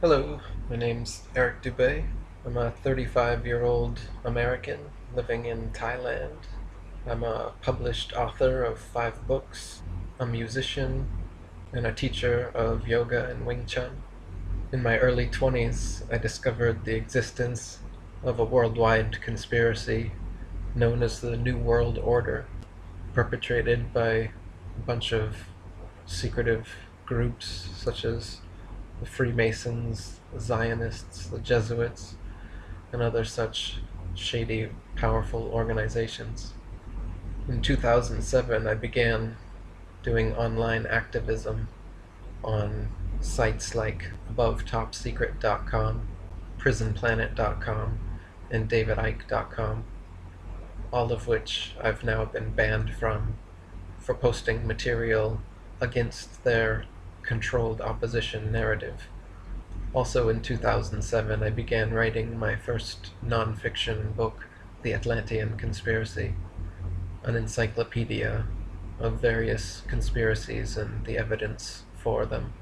Hello, my name's Eric Dubay. I'm a 35-year-old American living in Thailand. I'm a published author of 5 books, a musician, and a teacher of yoga and Wing Chun. In my early 20s, I discovered the existence of a worldwide conspiracy known as the New World Order, perpetrated by a bunch of secretive groups such as the Freemasons, the Zionists, the Jesuits, and other such shady, powerful organizations. In 2007, I began doing online activism on sites like AboveTopSecret.com, PrisonPlanet.com, and DavidIke.com, all of which I've now been banned from for posting material against their controlled opposition narrative. Also in 2007, I began writing my first nonfiction book, The Atlantean Conspiracy, an encyclopedia of various conspiracies and the evidence for them.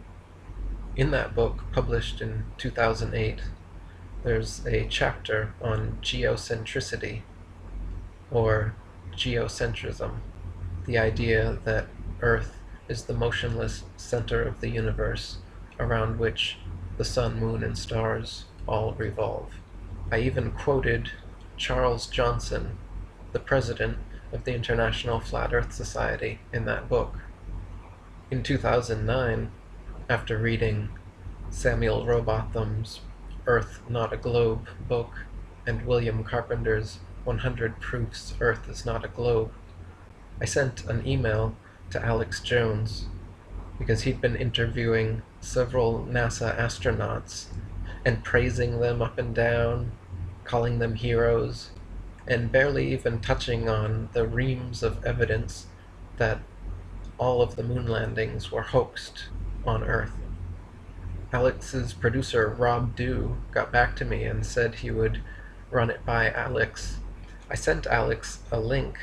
In that book, published in 2008, there's a chapter on geocentricity, or geocentrism, the idea that Earth is the motionless center of the universe around which the sun, moon, and stars all revolve. I even quoted Charles Johnson, the president of the International Flat Earth Society, in that book. In 2009, after reading Samuel Rowbotham's Earth Not a Globe book and William Carpenter's 100 Proofs Earth is Not a Globe, I sent an email to Alex Jones because he'd been interviewing several NASA astronauts and praising them up and down, calling them heroes, and barely even touching on the reams of evidence that all of the moon landings were hoaxed on Earth. Alex's producer, Rob Dew, got back to me and said he would run it by Alex. I sent Alex a link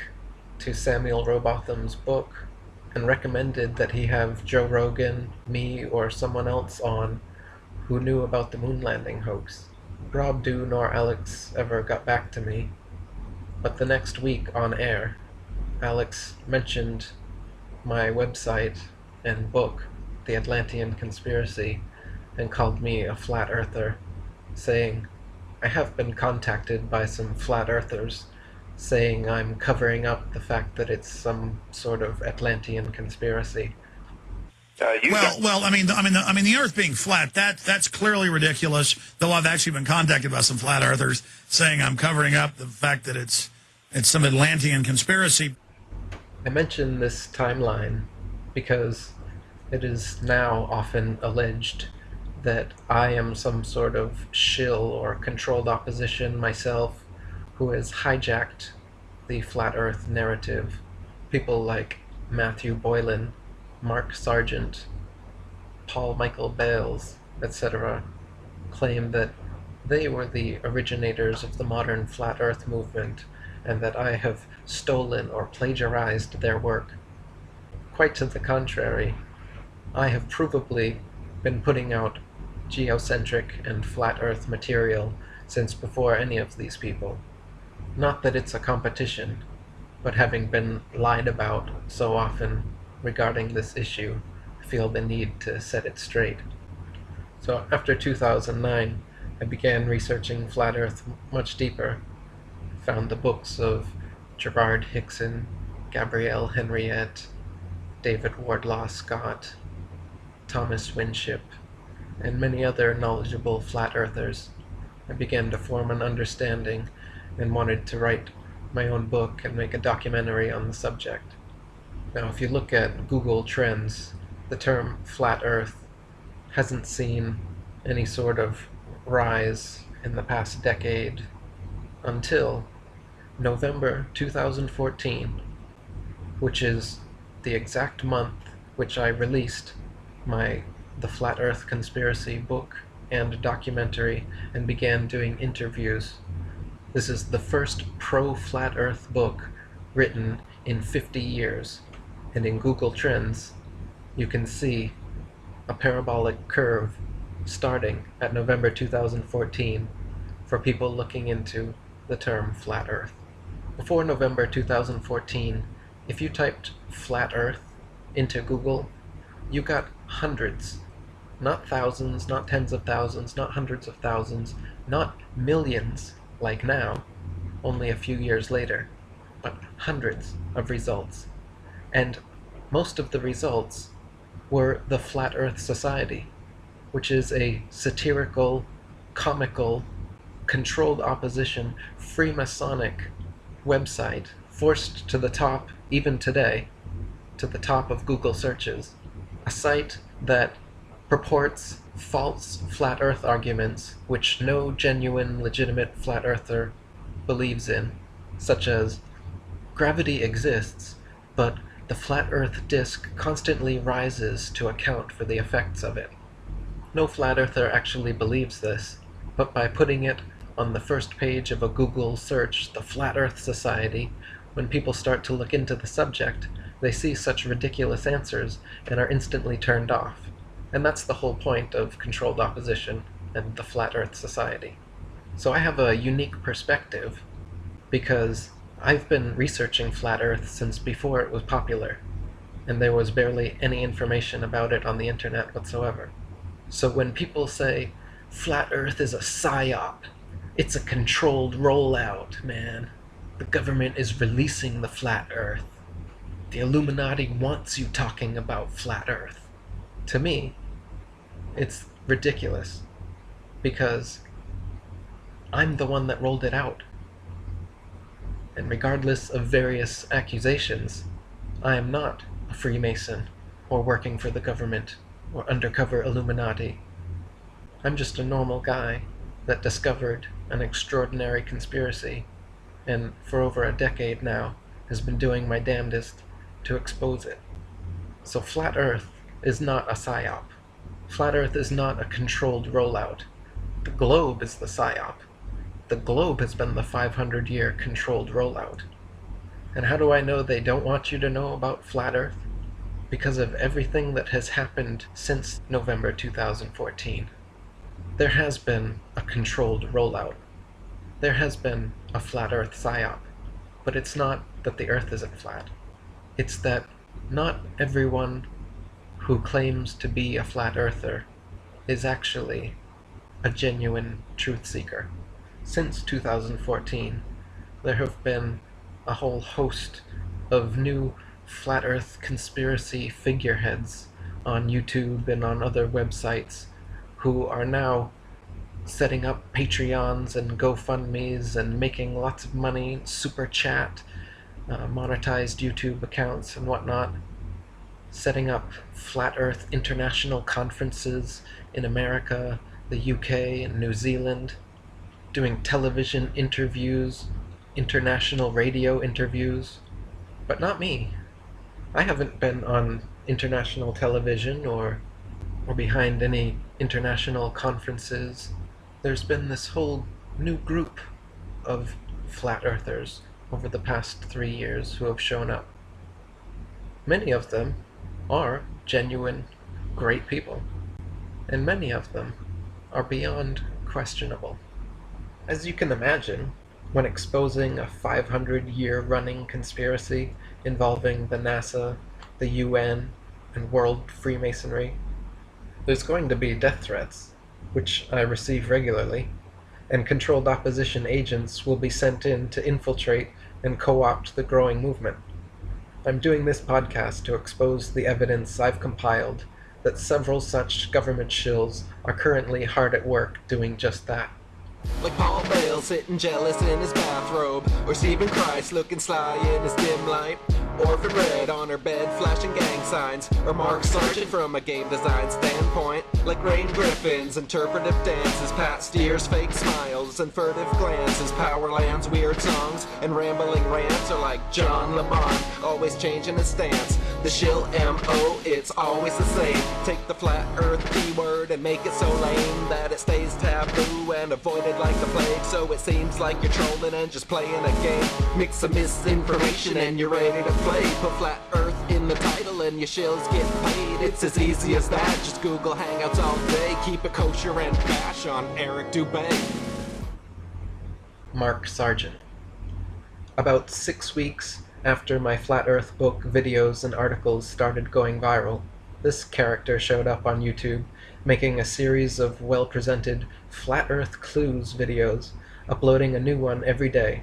to Samuel Rowbotham's book and recommended that he have Joe Rogan, me, or someone else on who knew about the moon landing hoax. Rob Dew nor Alex ever got back to me, but the next week on air, Alex mentioned my website and book, The Atlantean Conspiracy, and called me a flat earther, saying, I have been contacted by some flat earthers saying I'm covering up the fact that it's some sort of Atlantean conspiracy. The Earth being flat, that's clearly ridiculous. Though I've actually been contacted by some flat earthers saying I'm covering up the fact that it's some Atlantean conspiracy. I mention this timeline because it is now often alleged that I am some sort of shill or controlled opposition myself who has hijacked the flat earth narrative. People like Matthew Boylan, Mark Sargent, Paul Michael Bales, etc., claim that they were the originators of the modern flat earth movement and that I have stolen or plagiarized their work. Quite to the contrary, I have provably been putting out geocentric and flat earth material since before any of these people. Not that it's a competition, but having been lied about so often regarding this issue, I feel the need to set it straight. So after 2009, I began researching flat earth much deeper. I found the books of Gerard Hickson, Gabrielle Henriette, David Wardlaw Scott, Thomas Winship, and many other knowledgeable flat earthers. I began to form an understanding and wanted to write my own book and make a documentary on the subject. Now, if you look at Google Trends, the term flat earth hasn't seen any sort of rise in the past decade until November 2014, which is the exact month which I released The Flat Earth Conspiracy book and documentary and began doing interviews. This is the first pro-flat earth book written in 50 years, and in Google Trends you can see a parabolic curve starting at November 2014 for people looking into the term flat earth. Before November 2014, if you typed flat earth into Google, you got hundreds, not thousands, not tens of thousands, not hundreds of thousands, not millions like now, only a few years later, but hundreds of results. And most of the results were the Flat Earth Society, which is a satirical, comical, controlled opposition, Freemasonic website forced to the top, even today, to the top of Google searches. A site that purports false flat earth arguments which no genuine, legitimate flat earther believes in, such as gravity exists, but the flat earth disk constantly rises to account for the effects of it. No flat earther actually believes this, but by putting it on the first page of a Google search, the Flat Earth Society, when people start to look into the subject, they see such ridiculous answers and are instantly turned off. And that's the whole point of controlled opposition and the Flat Earth Society. So I have a unique perspective because I've been researching Flat Earth since before it was popular, and there was barely any information about it on the internet whatsoever. So when people say, Flat Earth is a psyop, it's a controlled rollout, man. The government is releasing the Flat Earth. The Illuminati wants you talking about Flat Earth. To me, it's ridiculous, because I'm the one that rolled it out. And regardless of various accusations, I am not a Freemason, or working for the government, or undercover Illuminati. I'm just a normal guy that discovered an extraordinary conspiracy, and for over a decade now has been doing my damnedest to expose it. So Flat Earth is not a psyop. Flat Earth is not a controlled rollout. The globe is the psyop. The globe has been the 500-year controlled rollout. And how do I know they don't want you to know about Flat Earth? Because of everything that has happened since November 2014. There has been a controlled rollout. There has been a Flat Earth psyop. But it's not that the Earth isn't flat. It's that not everyone who claims to be a flat earther is actually a genuine truth seeker. Since 2014, there have been a whole host of new flat earth conspiracy figureheads on YouTube and on other websites who are now setting up Patreons and GoFundMes and making lots of money, super chat, monetized YouTube accounts and whatnot, setting up Flat Earth international conferences in America, the UK, and New Zealand, doing television interviews, international radio interviews. But not me. I haven't been on international television or behind any international conferences. There's been this whole new group of flat earthers over the past 3 years who have shown up. Many of them are genuine, great people, and many of them are beyond questionable. As you can imagine, when exposing a 500-year running conspiracy involving the NASA, the UN, and World Freemasonry, there's going to be death threats, which I receive regularly, and controlled opposition agents will be sent in to infiltrate and co-opt the growing movement. I'm doing this podcast to expose the evidence I've compiled that several such government shills are currently hard at work doing just that. Like Paul Bale sitting jealous in his bathrobe, or Stephen Christ looking sly in his dim light, Orphan Red on her bed flashing gang signs, or Mark Sargent from a game design standpoint. Like Rain Griffin's interpretive dances, Pat Steer's fake smiles and furtive glances, Powerland's weird songs and rambling rants are like John Lamont, always changing his stance. The shill M.O., it's always the same. Take the flat earth keyword and make it so lame that it stays taboo and avoided like the plague. So it seems like you're trolling and just playing a game. Mix some misinformation and you're ready to play. Put flat earth in the title and your shills get paid. It's as easy as that. Just Google Hangouts all day. Keep it kosher and bash on Eric Dubay. Mark Sargent. About 6 weeks after my Flat Earth book videos and articles started going viral, this character showed up on YouTube, making a series of well-presented Flat Earth Clues videos, uploading a new one every day.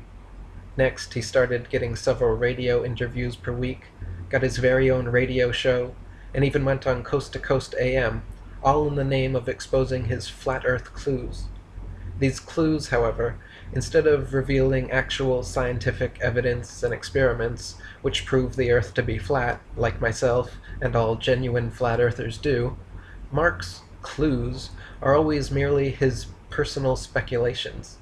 Next, he started getting several radio interviews per week, got his very own radio show, and even went on Coast to Coast AM, all in the name of exposing his Flat Earth clues. These clues, however, instead of revealing actual scientific evidence and experiments which prove the Earth to be flat, like myself and all genuine flat earthers do, Mark's clues are always merely his personal speculations.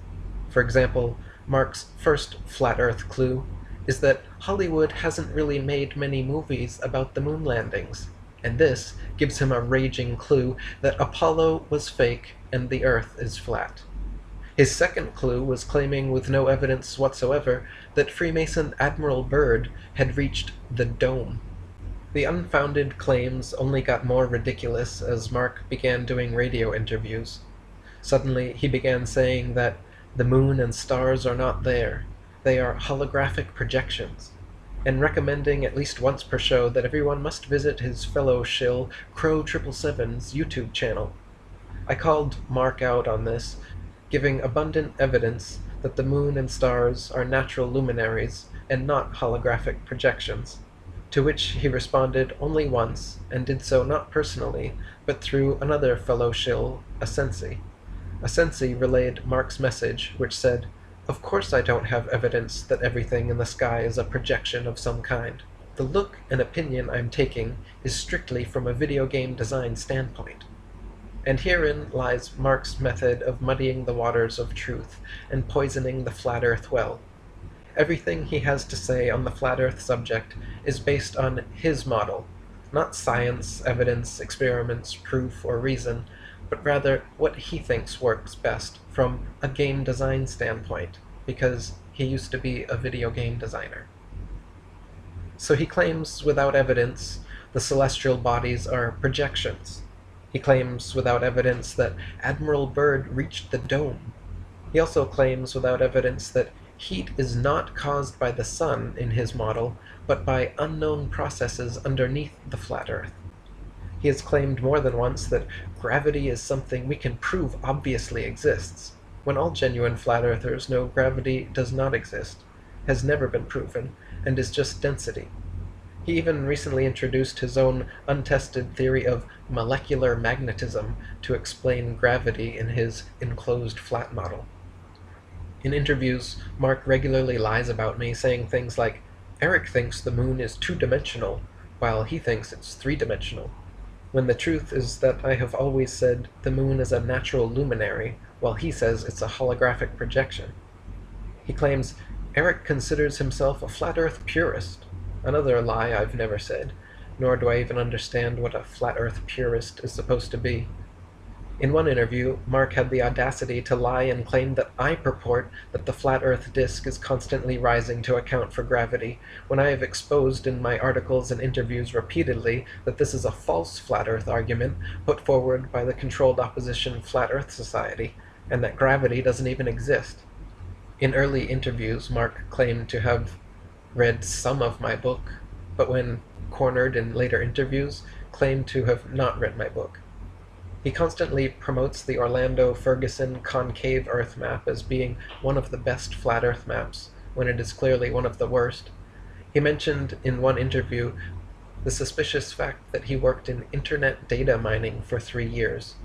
For example, Mark's first flat Earth clue is that Hollywood hasn't really made many movies about the moon landings, and this gives him a raging clue that Apollo was fake and the Earth is flat. His second clue was claiming with no evidence whatsoever that Freemason Admiral Byrd had reached the dome. The unfounded claims only got more ridiculous as Mark began doing radio interviews. Suddenly, he began saying that the moon and stars are not there, they are holographic projections, and recommending at least once per show that everyone must visit his fellow shill Crow 777's YouTube channel. I called Mark out on this, giving abundant evidence that the moon and stars are natural luminaries and not holographic projections, to which he responded only once, and did so not personally, but through another fellow shill, a Sensi. A Sensi relayed Mark's message, which said, "Of course I don't have evidence that everything in the sky is a projection of some kind. The look and opinion I'm taking is strictly from a video game design standpoint." And herein lies Mark's method of muddying the waters of truth and poisoning the flat Earth well. Everything he has to say on the flat Earth subject is based on his model, not science, evidence, experiments, proof, or reason, but rather what he thinks works best from a game design standpoint, because he used to be a video game designer. So he claims without evidence the celestial bodies are projections. He claims without evidence that Admiral Byrd reached the dome. He also claims without evidence that heat is not caused by the sun in his model, but by unknown processes underneath the flat Earth. He has claimed more than once that gravity is something we can prove obviously exists, when all genuine flat earthers know gravity does not exist, has never been proven, and is just density. He even recently introduced his own untested theory of molecular magnetism to explain gravity in his enclosed flat model. In interviews, Mark regularly lies about me, saying things like, "Eric thinks the moon is two-dimensional, while he thinks it's three-dimensional," when the truth is that I have always said the moon is a natural luminary, while he says it's a holographic projection. He claims Eric considers himself a flat Earth purist, another lie I've never said, nor do I even understand what a flat Earth purist is supposed to be. In one interview, Mark had the audacity to lie and claim that I purport that the flat Earth disk is constantly rising to account for gravity, when I have exposed in my articles and interviews repeatedly that this is a false flat Earth argument put forward by the controlled opposition Flat Earth Society, and that gravity doesn't even exist. In early interviews, Mark claimed to have read some of my book, but when cornered in later interviews, claimed to have not read my book. He constantly promotes the Orlando Ferguson concave Earth map as being one of the best flat Earth maps, when it is clearly one of the worst. He mentioned in one interview the suspicious fact that he worked in internet data mining for 3 years,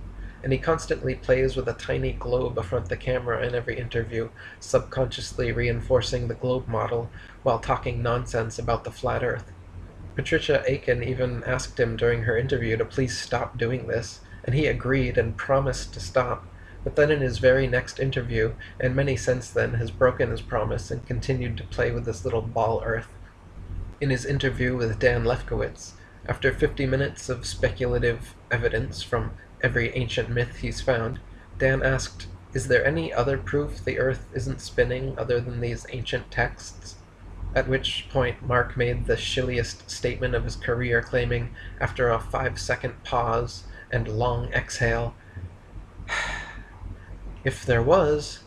and he constantly plays with a tiny globe affront the camera in every interview, subconsciously reinforcing the globe model while talking nonsense about the flat Earth. Patricia Aiken even asked him during her interview to please stop doing this, and he agreed and promised to stop, but then in his very next interview, and many since then, has broken his promise and continued to play with this little ball Earth. In his interview with Dan Lefkowitz, after 50 minutes of speculative evidence from every ancient myth he's found, Dan asked, "Is there any other proof the Earth isn't spinning other than these ancient texts?" At which point Mark made the shilliest statement of his career, claiming, after a 5-second pause and long exhale, "If there was,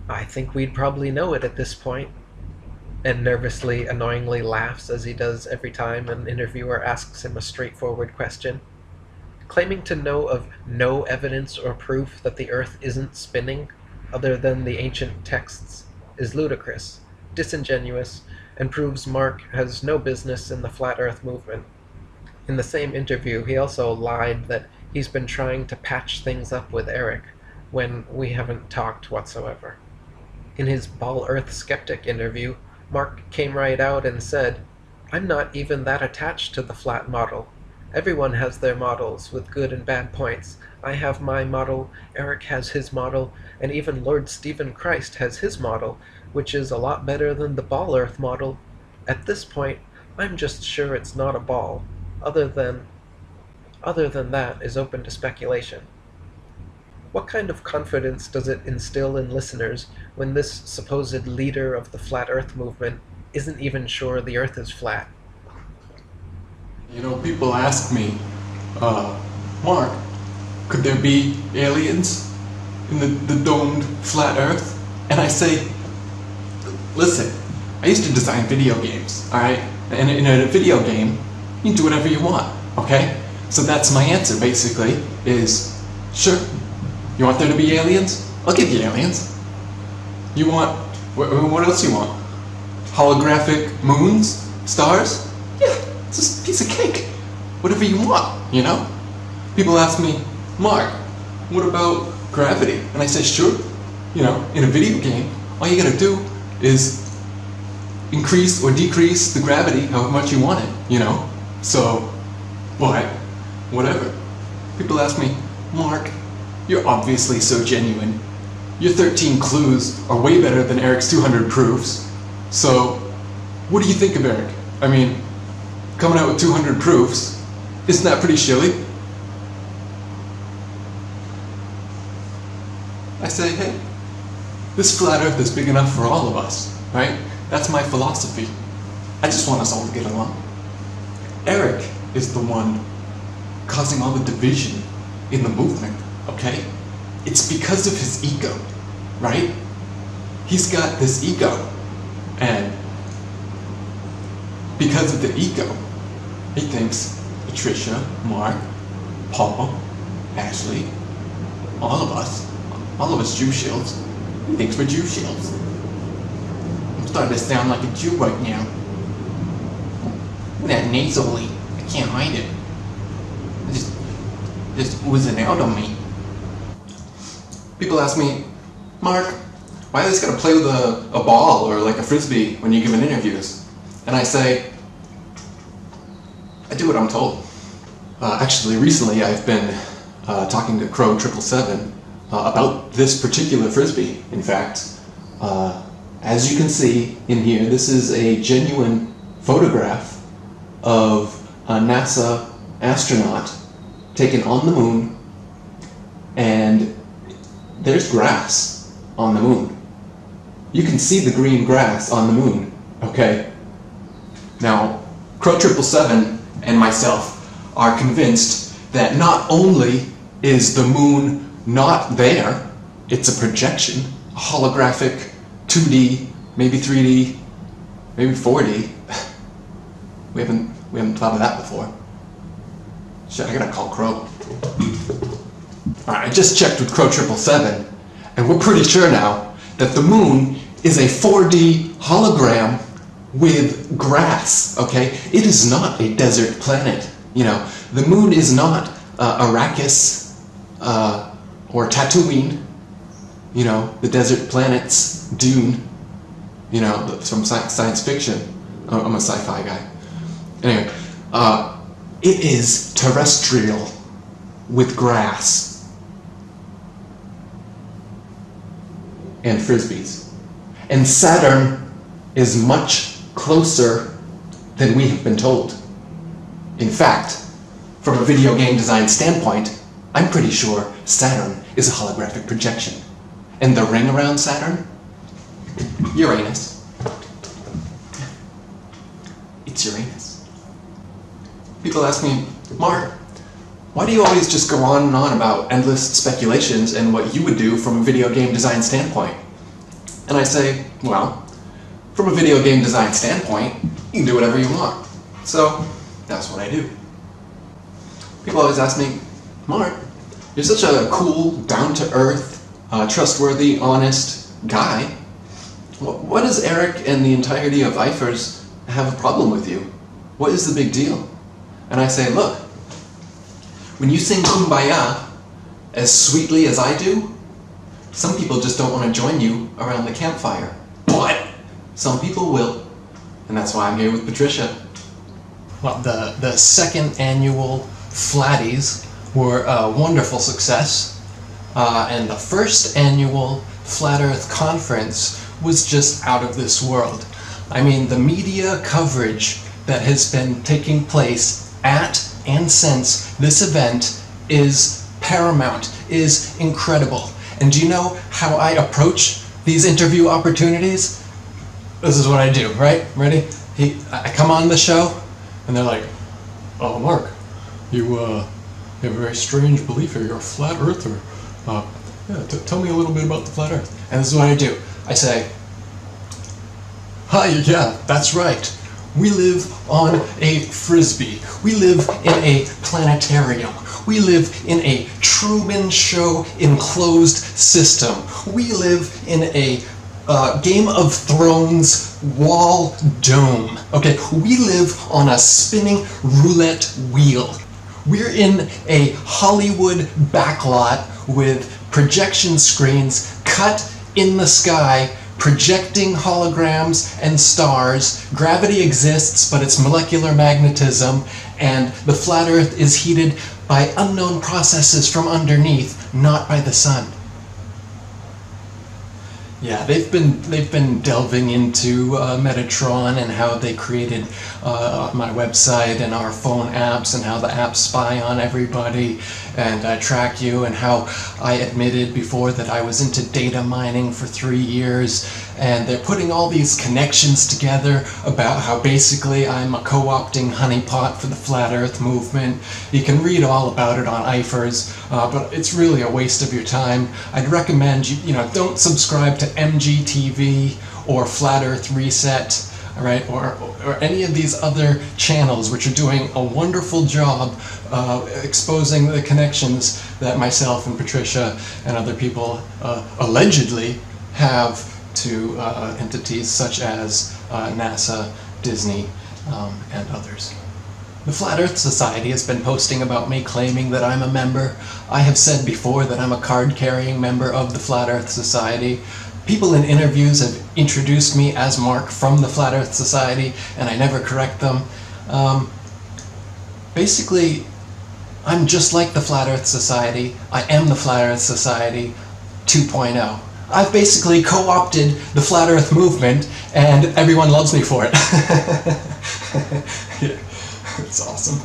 I think we'd probably know it at this point," and nervously, annoyingly laughs as he does every time an interviewer asks him a straightforward question. Claiming to know of no evidence or proof that the Earth isn't spinning, other than the ancient texts, is ludicrous, disingenuous, and proves Mark has no business in the flat Earth movement. In the same interview, he also lied that he's been trying to patch things up with Eric, when we haven't talked whatsoever. In his Ball Earth Skeptic interview, Mark came right out and said, "I'm not even that attached to the flat model. Everyone has their models, with good and bad points. I have my model, Eric has his model, and even Lord Stephen Christ has his model, which is a lot better than the Ball Earth model. At this point, I'm just sure it's not a ball. Other than that is open to speculation." What kind of confidence does it instill in listeners when this supposed leader of the flat Earth movement isn't even sure the Earth is flat? You know, people ask me, Mark, could there be aliens in the domed flat Earth? And I say, listen, I used to design video games, alright? And in a video game, you can do whatever you want, okay? So that's my answer, basically, is, sure, you want there to be aliens? I'll give you aliens. You want, what else you want? Holographic moons? Stars? Yeah, it's just a piece of cake. Whatever you want, you know? People ask me, Mark, what about gravity? And I say, sure. You know, in a video game, all you gotta do is increase or decrease the gravity however much you want it, you know? So, what? Whatever. People ask me, Mark, you're obviously so genuine. Your 13 clues are way better than Eric's 200 proofs. So, what do you think of Eric? I mean, coming out with 200 proofs, isn't that pretty shilly? I say, hey, this flat Earth is big enough for all of us, right? That's my philosophy. I just want us all to get along. Eric is the one causing all the division in the movement, okay? It's because of his ego, right? He's got this ego, and because of the ego, he thinks Patricia, Mark, Paul, Ashley, all of us Jew shields, he thinks we're Jew shields. I'm starting to sound like a Jew right now. That nasally, I can't hide it. Just oozing out on me. People ask me, Mark, why are they just gotta play with a ball or like a frisbee when you're giving interviews? And I say, I do what I'm told. Actually, recently I've been talking to Crow 777 about this particular frisbee. In fact, as you can see in here, this is a genuine photograph of a NASA astronaut taken on the moon, and there's grass on the moon. You can see the green grass on the moon, okay? Now, Crow 777 and myself are convinced that not only is the moon not there, it's a projection, a holographic 2D, maybe 3D, maybe 4D. We haven't thought of that before. Shit, I gotta call Crow. Alright, I just checked with Crow 777, and we're pretty sure now that the moon is a 4D hologram with grass, okay? It is not a desert planet, you know. The moon is not Arrakis or Tatooine, you know, the desert planets, Dune, you know, from science fiction. I'm a sci-fi guy. Anyway, it is terrestrial with grass and frisbees. And Saturn is much closer than we have been told. In fact, from a video game design standpoint, I'm pretty sure Saturn is a holographic projection. And the ring around Saturn? Uranus. it's Uranus. People ask me, Mark, why do you always just go on and on about endless speculations and what you would do from a video game design standpoint? And I say, well, from a video game design standpoint, you can do whatever you want. So, that's what I do. People always ask me, Mark, you're such a cool, down-to-earth, trustworthy, honest guy. What does Eric and the entirety of IFERS have a problem with you? What is the big deal? And I say, look, when you sing Kumbaya as sweetly as I do, some people just don't want to join you around the campfire. But some people will. And that's why I'm here with Patricia. Well, the second annual Flatties were a wonderful success. And the first annual Flat Earth Conference was just out of this world. I mean, the media coverage that has been taking place at and since this event is paramount, is incredible. And do you know how I approach these interview opportunities? This is what I do, right? Ready? I come on the show, and they're like, oh, Mark, you have a very strange belief here. You're a flat earther. Tell me a little bit about the flat earth. And this is what I do. I say, hi, yeah, that's right. We live on a frisbee. We live in a planetarium. We live in a Truman Show enclosed system. We live in a Game of Thrones wall dome. Okay, we live on a spinning roulette wheel. We're in a Hollywood backlot with projection screens cut in the sky, projecting holograms and stars. Gravity exists, but it's molecular magnetism, and the flat Earth is heated by unknown processes from underneath, not by the sun. Yeah, they've been delving into Metatron and how they created my website and our phone apps and how the apps spy on everybody and track you, and how I admitted before that I was into data mining for 3 years, and they're putting all these connections together about how basically I'm a co-opting honeypot for the Flat Earth movement. You can read all about it on IFERS, but it's really a waste of your time. I'd recommend you don't subscribe to MGTV or Flat Earth Reset, all right, or any of these other channels which are doing a wonderful job exposing the connections that myself and Patricia and other people allegedly have to entities such as NASA, Disney, and others. The Flat Earth Society has been posting about me claiming that I'm a member. I have said before that I'm a card-carrying member of the Flat Earth Society. People in interviews have introduced me as Mark from the Flat Earth Society, and I never correct them. Basically, I'm just like the Flat Earth Society. I am the Flat Earth Society 2.0. I've basically co-opted the Flat Earth movement, and everyone loves me for it. Yeah, it's awesome.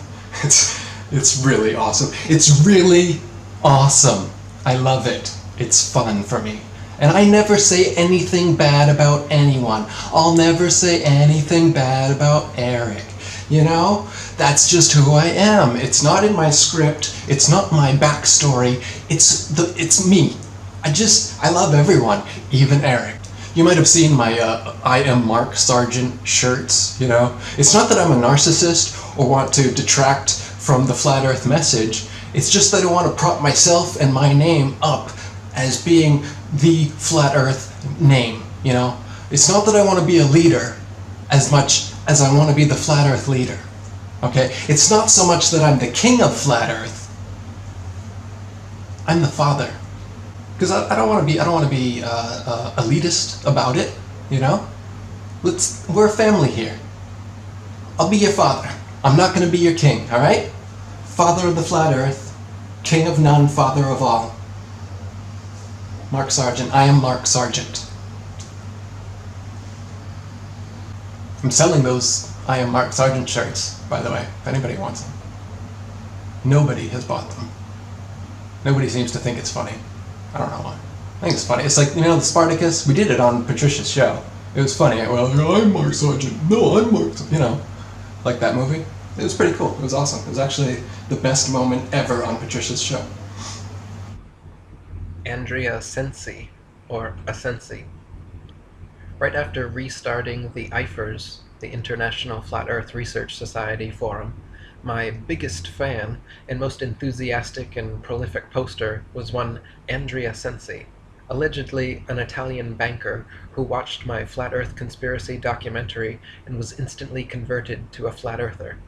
It's really awesome. It's really awesome. I love it. It's fun for me. And I never say anything bad about anyone. I'll never say anything bad about Eric. You know? That's just who I am. It's not in my script. It's not my backstory. It's me. I love everyone, even Eric. You might have seen my I am Mark Sargent shirts, It's not that I'm a narcissist or want to detract from the Flat Earth message. It's just that I want to prop myself and my name up as being the Flat Earth name, It's not that I want to be a leader as much as I want to be the Flat Earth leader, okay? It's not so much that I'm the king of Flat Earth. I'm the father. Because I don't want to be elitist about it, We're a family here. I'll be your father. I'm not going to be your king, all right? Father of the Flat Earth, king of none, father of all. Mark Sargent. I am Mark Sargent. I'm selling those I am Mark Sargent shirts, by the way, if anybody wants them. Nobody has bought them. Nobody seems to think it's funny. I don't know why. I think it's funny. It's like, the Spartacus? We did it on Patricia's show. It was funny. Well, I'm Mark Sargent. No, I'm Mark Sargent. like that movie. It was pretty cool. It was awesome. It was actually the best moment ever on Patricia's show. Andrea Sensi, or Asensi. Right after restarting the IFERS, the International Flat Earth Research Society forum, my biggest fan and most enthusiastic and prolific poster was one Andrea Sensi, allegedly an Italian banker who watched my flat earth conspiracy documentary and was instantly converted to a flat earther.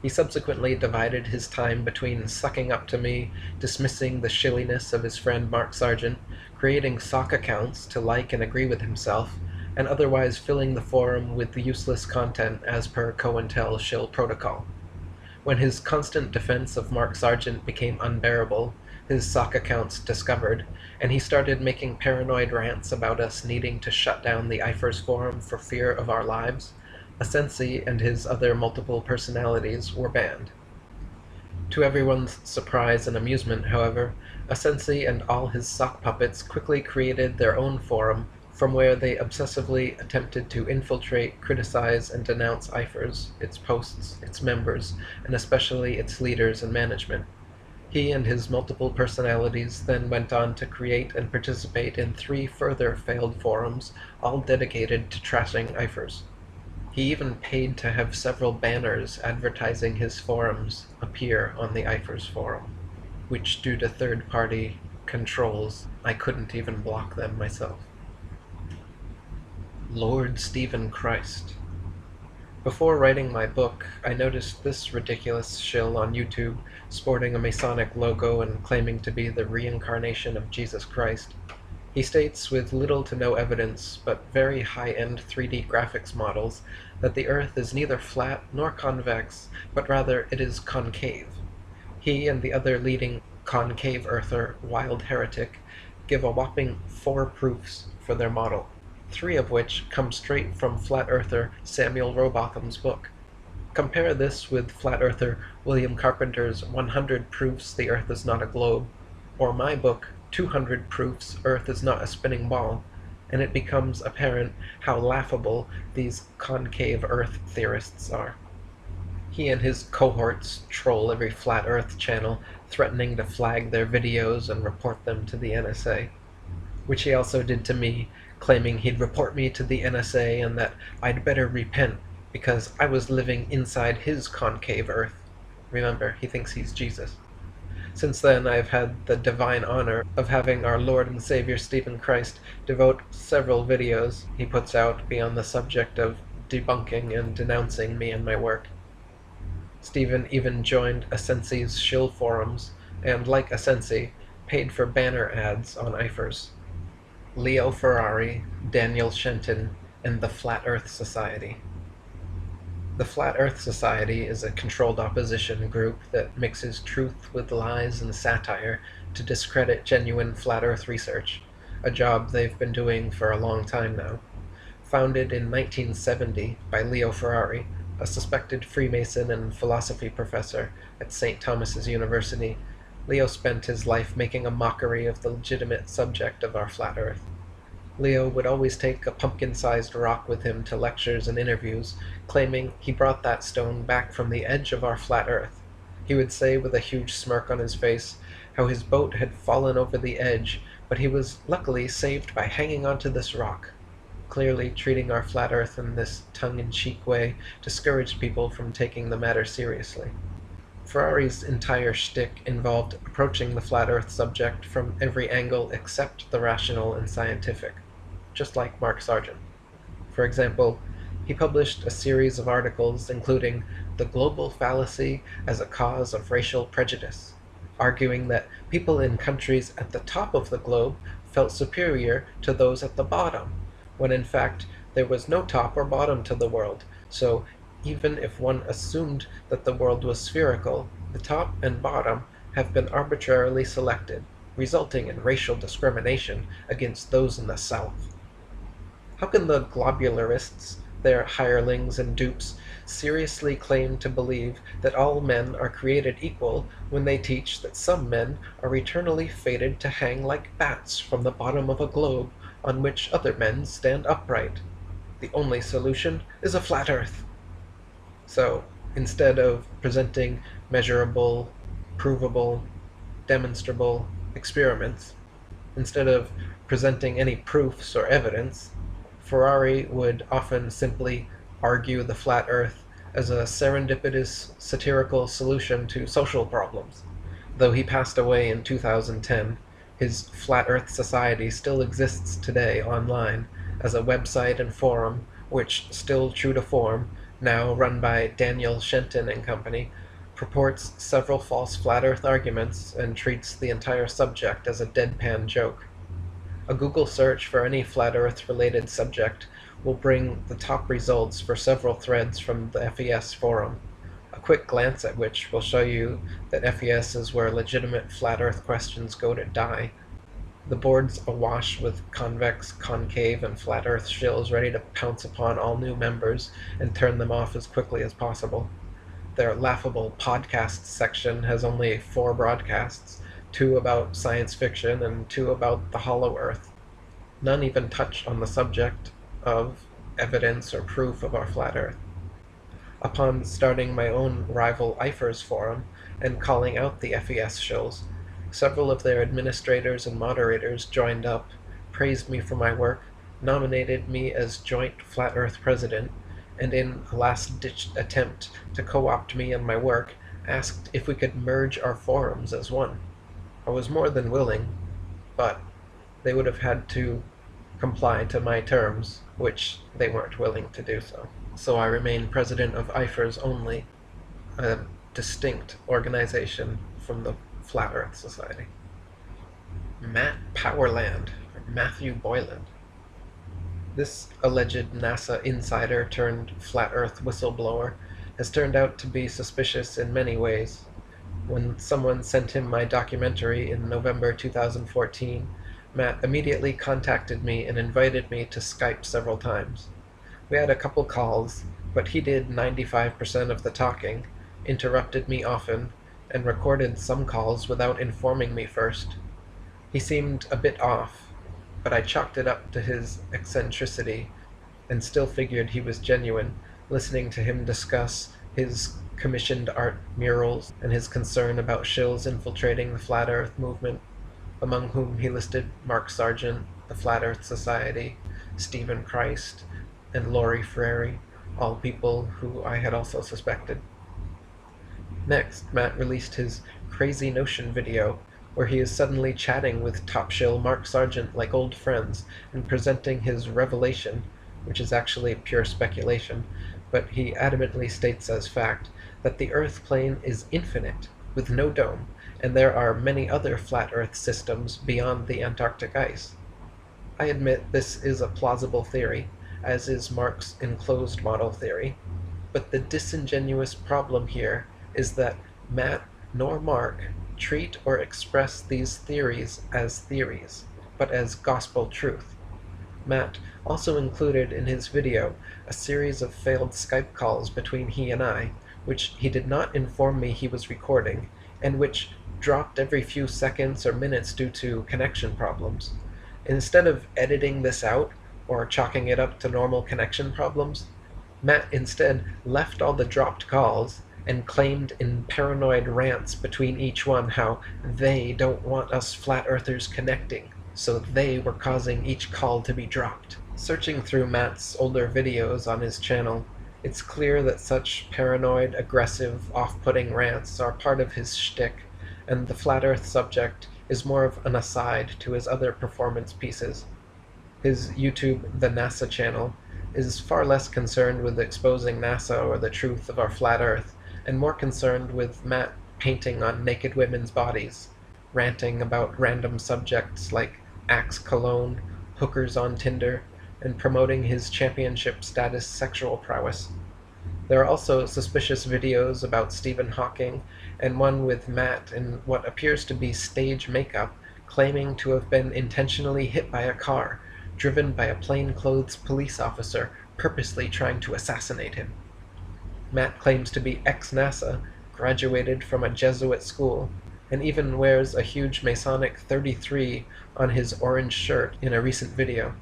He subsequently divided his time between sucking up to me, dismissing the shilliness of his friend Mark Sargent, creating sock accounts to like and agree with himself, and otherwise filling the forum with useless content as per COINTEL shill protocol. When his constant defense of Mark Sargent became unbearable, his sock accounts discovered, and he started making paranoid rants about us needing to shut down the IFERS forum for fear of our lives, Asensi and his other multiple personalities were banned. To everyone's surprise and amusement, however, Asensi and all his sock puppets quickly created their own forum from where they obsessively attempted to infiltrate, criticize, and denounce IFERS, its posts, its members, and especially its leaders and management. He and his multiple personalities then went on to create and participate in 3 further failed forums, all dedicated to trashing IFERS. He even paid to have several banners advertising his forums appear on the IFERS forum, which due to third-party controls, I couldn't even block them myself. Lord Stephen Christ. Before writing my book, I noticed this ridiculous shill on YouTube sporting a Masonic logo and claiming to be the reincarnation of Jesus Christ. He states with little to no evidence, but very high-end 3D graphics models, that the Earth is neither flat nor convex, but rather it is concave. He and the other leading concave earther, Wild Heretic, give a whopping 4 proofs for their model, 3 of which come straight from flat earther Samuel Rowbotham's book. Compare this with flat earther William Carpenter's 100 proofs the Earth is not a globe, or my book 200 proofs Earth is not a spinning ball, and it becomes apparent how laughable these concave Earth theorists are. He and his cohorts troll every flat Earth channel, threatening to flag their videos and report them to the NSA, which he also did to me, claiming he'd report me to the NSA and that I'd better repent because I was living inside his concave Earth. Remember, he thinks he's Jesus. Since then, I've had the divine honor of having our Lord and Savior Stephen Christ devote several videos he puts out beyond the subject of debunking and denouncing me and my work. Stephen even joined Asensi's shill forums, and like Asensi, paid for banner ads on IFERS. Leo Ferrari, Daniel Shenton, and the Flat Earth Society. The Flat Earth Society is a controlled opposition group that mixes truth with lies and satire to discredit genuine flat Earth research, a job they've been doing for a long time now. Founded in 1970 by Leo Ferrari, a suspected Freemason and philosophy professor at St. Thomas's University, Leo spent his life making a mockery of the legitimate subject of our flat Earth. Leo would always take a pumpkin-sized rock with him to lectures and interviews, claiming he brought that stone back from the edge of our flat Earth. He would say with a huge smirk on his face how his boat had fallen over the edge, but he was luckily saved by hanging onto this rock. Clearly, treating our flat Earth in this tongue-in-cheek way discouraged people from taking the matter seriously. Ferrari's entire shtick involved approaching the flat Earth subject from every angle except the rational and scientific, just like Mark Sargent. For example, he published a series of articles including The Global Fallacy as a Cause of Racial Prejudice, arguing that people in countries at the top of the globe felt superior to those at the bottom, when in fact there was no top or bottom to the world, so even if one assumed that the world was spherical, the top and bottom have been arbitrarily selected, resulting in racial discrimination against those in the South. How can the globularists, their hirelings and dupes, seriously claim to believe that all men are created equal when they teach that some men are eternally fated to hang like bats from the bottom of a globe on which other men stand upright? The only solution is a flat Earth. So, instead of presenting measurable, provable, demonstrable experiments. Instead of presenting any proofs or evidence, Ferrari would often simply argue the flat Earth as a serendipitous satirical solution to social problems. Though he passed away in 2010, his Flat Earth Society still exists today online as a website and forum which, still true to form, now run by Daniel Shenton and Company, purports several false flat Earth arguments and treats the entire subject as a deadpan joke. A Google search for any flat Earth related subject will bring the top results for several threads from the FES forum, a quick glance at which will show you that FES is where legitimate flat Earth questions go to die. The board's awash with convex, concave, and flat Earth shills ready to pounce upon all new members and turn them off as quickly as possible. Their laughable podcasts section has only 4 broadcasts, 2 about science fiction and 2 about the hollow Earth. None even touch on the subject of evidence or proof of our flat Earth. Upon starting my own rival IFERS forum and calling out the FES shills, several of their administrators and moderators joined up, praised me for my work, nominated me as joint Flat Earth president, and in a last-ditch attempt to co-opt me and my work, asked if we could merge our forums as one. I was more than willing, but they would have had to comply to my terms, which they weren't willing to do so. So I remain president of IFERS only, a distinct organization from the Flat Earth Society. Matt Powerland, or Matthew Boylan. This alleged NASA insider turned flat Earth whistleblower has turned out to be suspicious in many ways. When someone sent him my documentary in November 2014, Matt immediately contacted me and invited me to Skype several times. We had a couple calls, but he did 95% of the talking, interrupted me often, and recorded some calls without informing me first. He seemed a bit off, but I chalked it up to his eccentricity and still figured he was genuine, listening to him discuss his commissioned art murals and his concern about shills infiltrating the Flat Earth movement, among whom he listed Mark Sargent, the Flat Earth Society, Stephen Christ, and Laurie Freire, all people who I had also suspected. Next, Matt released his Crazy Notion video, where he is suddenly chatting with top shill Mark Sargent like old friends and presenting his revelation, which is actually pure speculation, but he adamantly states as fact that the Earth plane is infinite, with no dome, and there are many other flat Earth systems beyond the Antarctic ice. I admit this is a plausible theory, as is Mark's enclosed model theory, but the disingenuous problem here is that Matt nor Mark treat or express these theories as theories, but as gospel truth. Matt also included in his video a series of failed Skype calls between he and I, which he did not inform me he was recording, and which dropped every few seconds or minutes due to connection problems. Instead of editing this out, or chalking it up to normal connection problems, Matt instead left all the dropped calls and claimed in paranoid rants between each one how they don't want us flat earthers connecting, so they were causing each call to be dropped. Searching through Matt's older videos on his channel, it's clear that such paranoid, aggressive, off-putting rants are part of his shtick, and the flat earth subject is more of an aside to his other performance pieces. His YouTube The NASA channel is far less concerned with exposing NASA or the truth of our flat earth, and more concerned with Matt painting on naked women's bodies, ranting about random subjects like Axe cologne, hookers on Tinder, and promoting his championship status sexual prowess. There are also suspicious videos about Stephen Hawking, and one with Matt in what appears to be stage makeup, claiming to have been intentionally hit by a car, driven by a plainclothes police officer purposely trying to assassinate him. Matt claims to be ex-NASA, graduated from a Jesuit school, and even wears a huge Masonic 33 on his orange shirt in a recent video.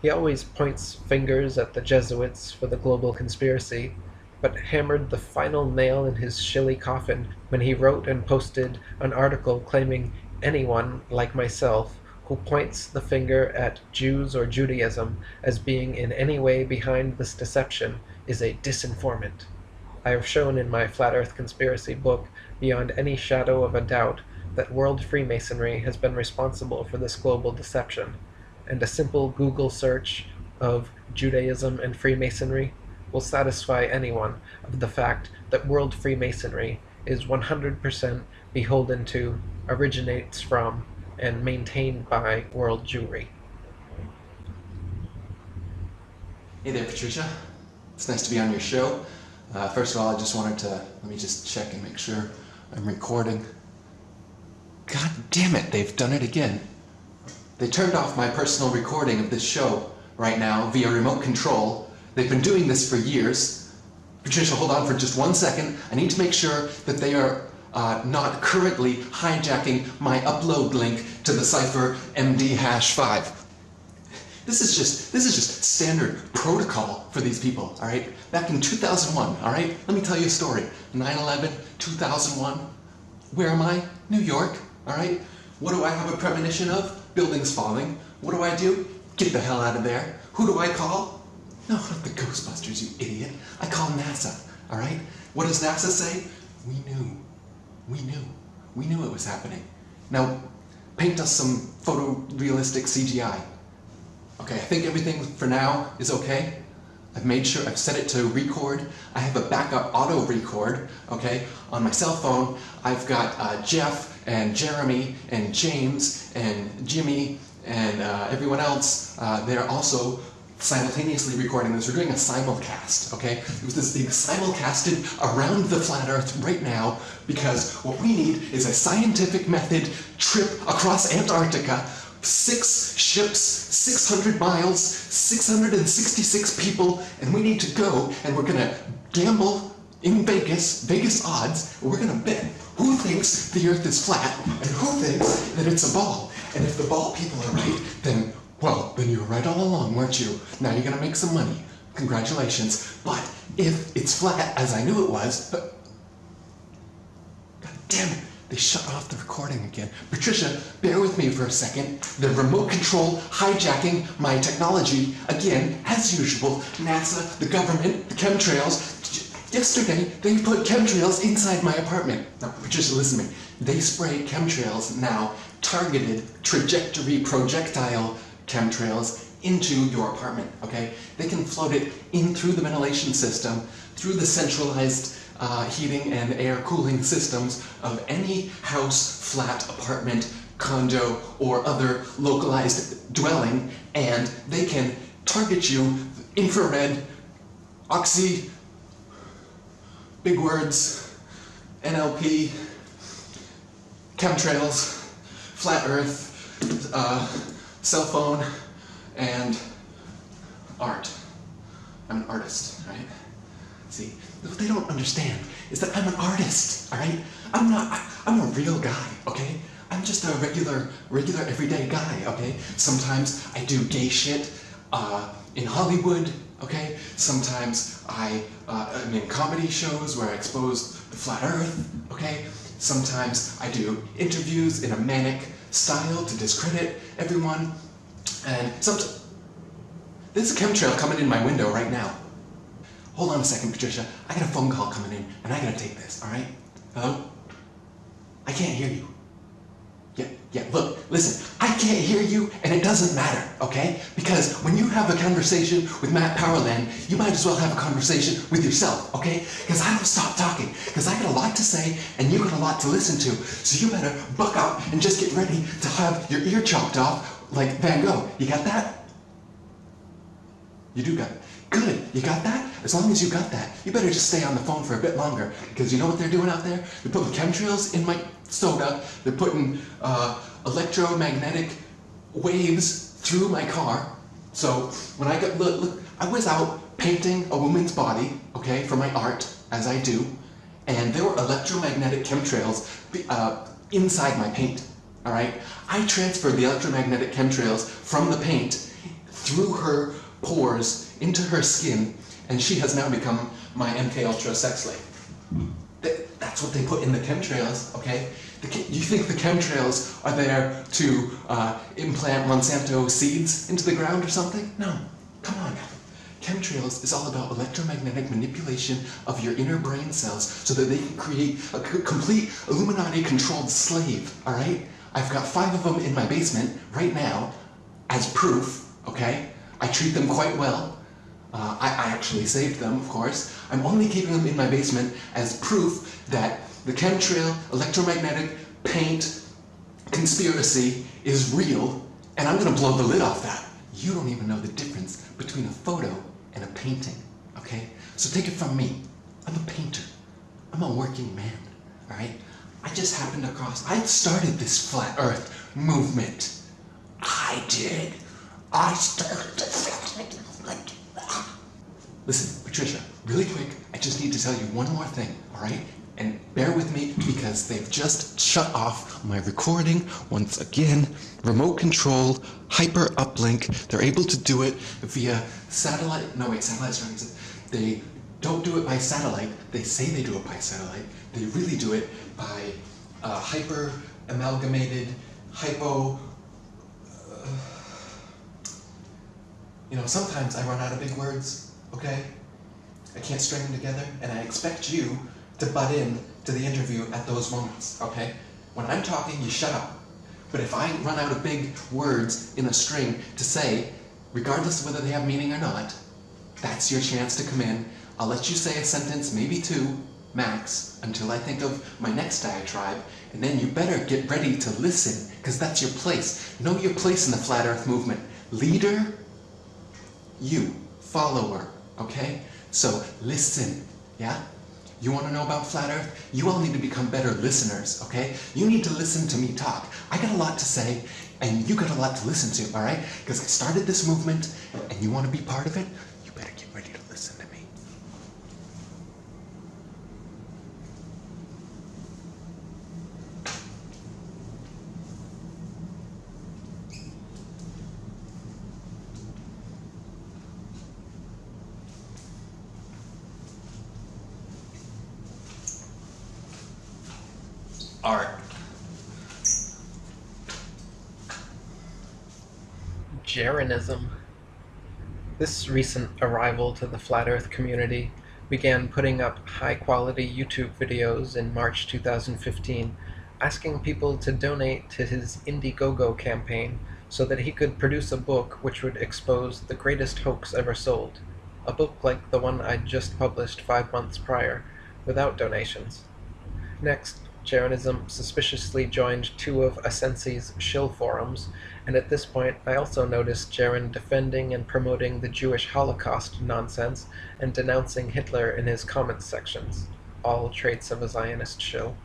He always points fingers at the Jesuits for the global conspiracy, but hammered the final nail in his shilly coffin when he wrote and posted an article claiming anyone, like myself, who points the finger at Jews or Judaism as being in any way behind this deception is a disinformant. I have shown in my Flat Earth Conspiracy book, beyond any shadow of a doubt, that World Freemasonry has been responsible for this global deception, and a simple Google search of Judaism and Freemasonry will satisfy anyone of the fact that World Freemasonry is 100% beholden to, originates from, and maintained by World Jewry. Hey there, Patricia. It's nice to be on your show. First of all, I just wanted to, let me just check and make sure I'm recording. God damn it, they've done it again. They turned off my personal recording of this show right now via remote control. They've been doing this for years. Patricia, hold on for just 1 second. I need to make sure that they are not currently hijacking my upload link to the cipher MD #5. This is just standard protocol for these people, all right? Back in 2001, all right? Let me tell you a story. 9/11, 2001. Where am I? New York, all right? What do I have a premonition of? Buildings falling. What do? Get the hell out of there. Who do I call? No, not the Ghostbusters, you idiot. I call NASA, all right? What does NASA say? We knew it was happening. Now, paint us some photorealistic CGI. Okay, I think everything for now is okay. I've made sure I've set it to record. I have a backup auto record, okay? On my cell phone, I've got Jeff and Jeremy and James and Jimmy and everyone else. They're also simultaneously recording this. We're doing a simulcast, okay? This is being simulcasted around the flat earth right now because what we need is a scientific method trip across Antarctica. 6 ships, 600 miles, 666 people, and we need to go, and we're gonna gamble in Vegas odds, and we're gonna bet who thinks the earth is flat, and who thinks that it's a ball. And if the ball people are right, then, well, then you were right all along, weren't you? Now you're gonna make some money. Congratulations. But if it's flat, as I knew it was, but... God damn it. They shut off the recording again. Patricia, bear with me for a second. The remote control hijacking my technology again, as usual. NASA, the government, the chemtrails. Yesterday, they put chemtrails inside my apartment. Now, Patricia, listen to me. They spray chemtrails now, targeted trajectory projectile chemtrails into your apartment, okay? They can float it in through the ventilation system, through the centralized heating and air cooling systems of any house, flat, apartment, condo, or other localized dwelling, and they can target you infrared, oxy, big words, NLP, chemtrails, flat earth, cell phone, and art. I'm an artist, right? See, what they don't understand is that I'm an artist, all right? I'm a real guy, okay? I'm just a regular everyday guy, okay? Sometimes I do gay shit in Hollywood, okay? Sometimes I'm in comedy shows where I expose the flat earth, okay? Sometimes I do interviews in a manic style to discredit everyone, and sometimes... There's a chemtrail coming in my window right now. Hold on a second, Patricia. I got a phone call coming in, and I gotta take this, all right? Hello? I can't hear you. Yeah, look, listen, I can't hear you, and it doesn't matter, okay? Because when you have a conversation with Matt Powerland, you might as well have a conversation with yourself, okay? Because I don't stop talking, because I got a lot to say, and you got a lot to listen to, so you better buck up and just get ready to have your ear chopped off like Van Gogh. You got that? You do got it. Good, you got that? As long as you got that, you better just stay on the phone for a bit longer, because you know what they're doing out there? They're putting chemtrails in my soda, they're putting electromagnetic waves through my car. So when I got, look, I was out painting a woman's body, okay, for my art, as I do, and there were electromagnetic chemtrails inside my paint, all right? I transferred the electromagnetic chemtrails from the paint through her pores into her skin, and she has now become my MK Ultra sex slave. That's what they put in the chemtrails, okay? You think the chemtrails are there to implant Monsanto seeds into the ground or something? No. Come on. Chemtrails is all about electromagnetic manipulation of your inner brain cells so that they can create a complete Illuminati-controlled slave, alright? I've got 5 of them in my basement right now as proof, okay? I treat them quite well. I actually saved them, of course. I'm only keeping them in my basement as proof that the chemtrail, electromagnetic, paint, conspiracy is real, and I'm gonna blow the lid off that. You don't even know the difference between a photo and a painting, okay? So take it from me. I'm a painter. I'm a working man, alright? I just happened across, I started this flat earth movement. I did. I started this flat earth movement. Listen, Patricia, really quick, I just need to tell you one more thing, alright? And bear with me because they've just shut off my recording once again. Remote control, hyper uplink. They're able to do it via satellite. No, wait, satellite's wrong. They don't do it by satellite. They say they do it by satellite. They really do it by hyper amalgamated, hypo. Sometimes I run out of big words, okay? I can't string them together, and I expect you to butt in to the interview at those moments, okay? When I'm talking, you shut up. But if I run out of big words in a string to say, regardless of whether they have meaning or not, that's your chance to come in. I'll let you say a sentence, maybe 2, max, until I think of my next diatribe, and then you better get ready to listen, because that's your place. Know your place in the Flat Earth movement. Leader, you. Follower, okay? So listen, yeah? You want to know about Flat Earth? You all need to become better listeners, okay? You need to listen to me talk. I got a lot to say, and you got a lot to listen to, all right? Because I started this movement, and you want to be part of it, you better get ready to listen to me. Art. Jeranism. This recent arrival to the Flat Earth community began putting up high-quality YouTube videos in March 2015, asking people to donate to his Indiegogo campaign so that he could produce a book which would expose the greatest hoax ever sold, a book like the one I'd just published 5 months prior, without donations. Next, Jeranism suspiciously joined 2 of Asensi's shill forums, and at this point I also noticed Jeran defending and promoting the Jewish Holocaust nonsense and denouncing Hitler in his comments sections, all traits of a Zionist shill.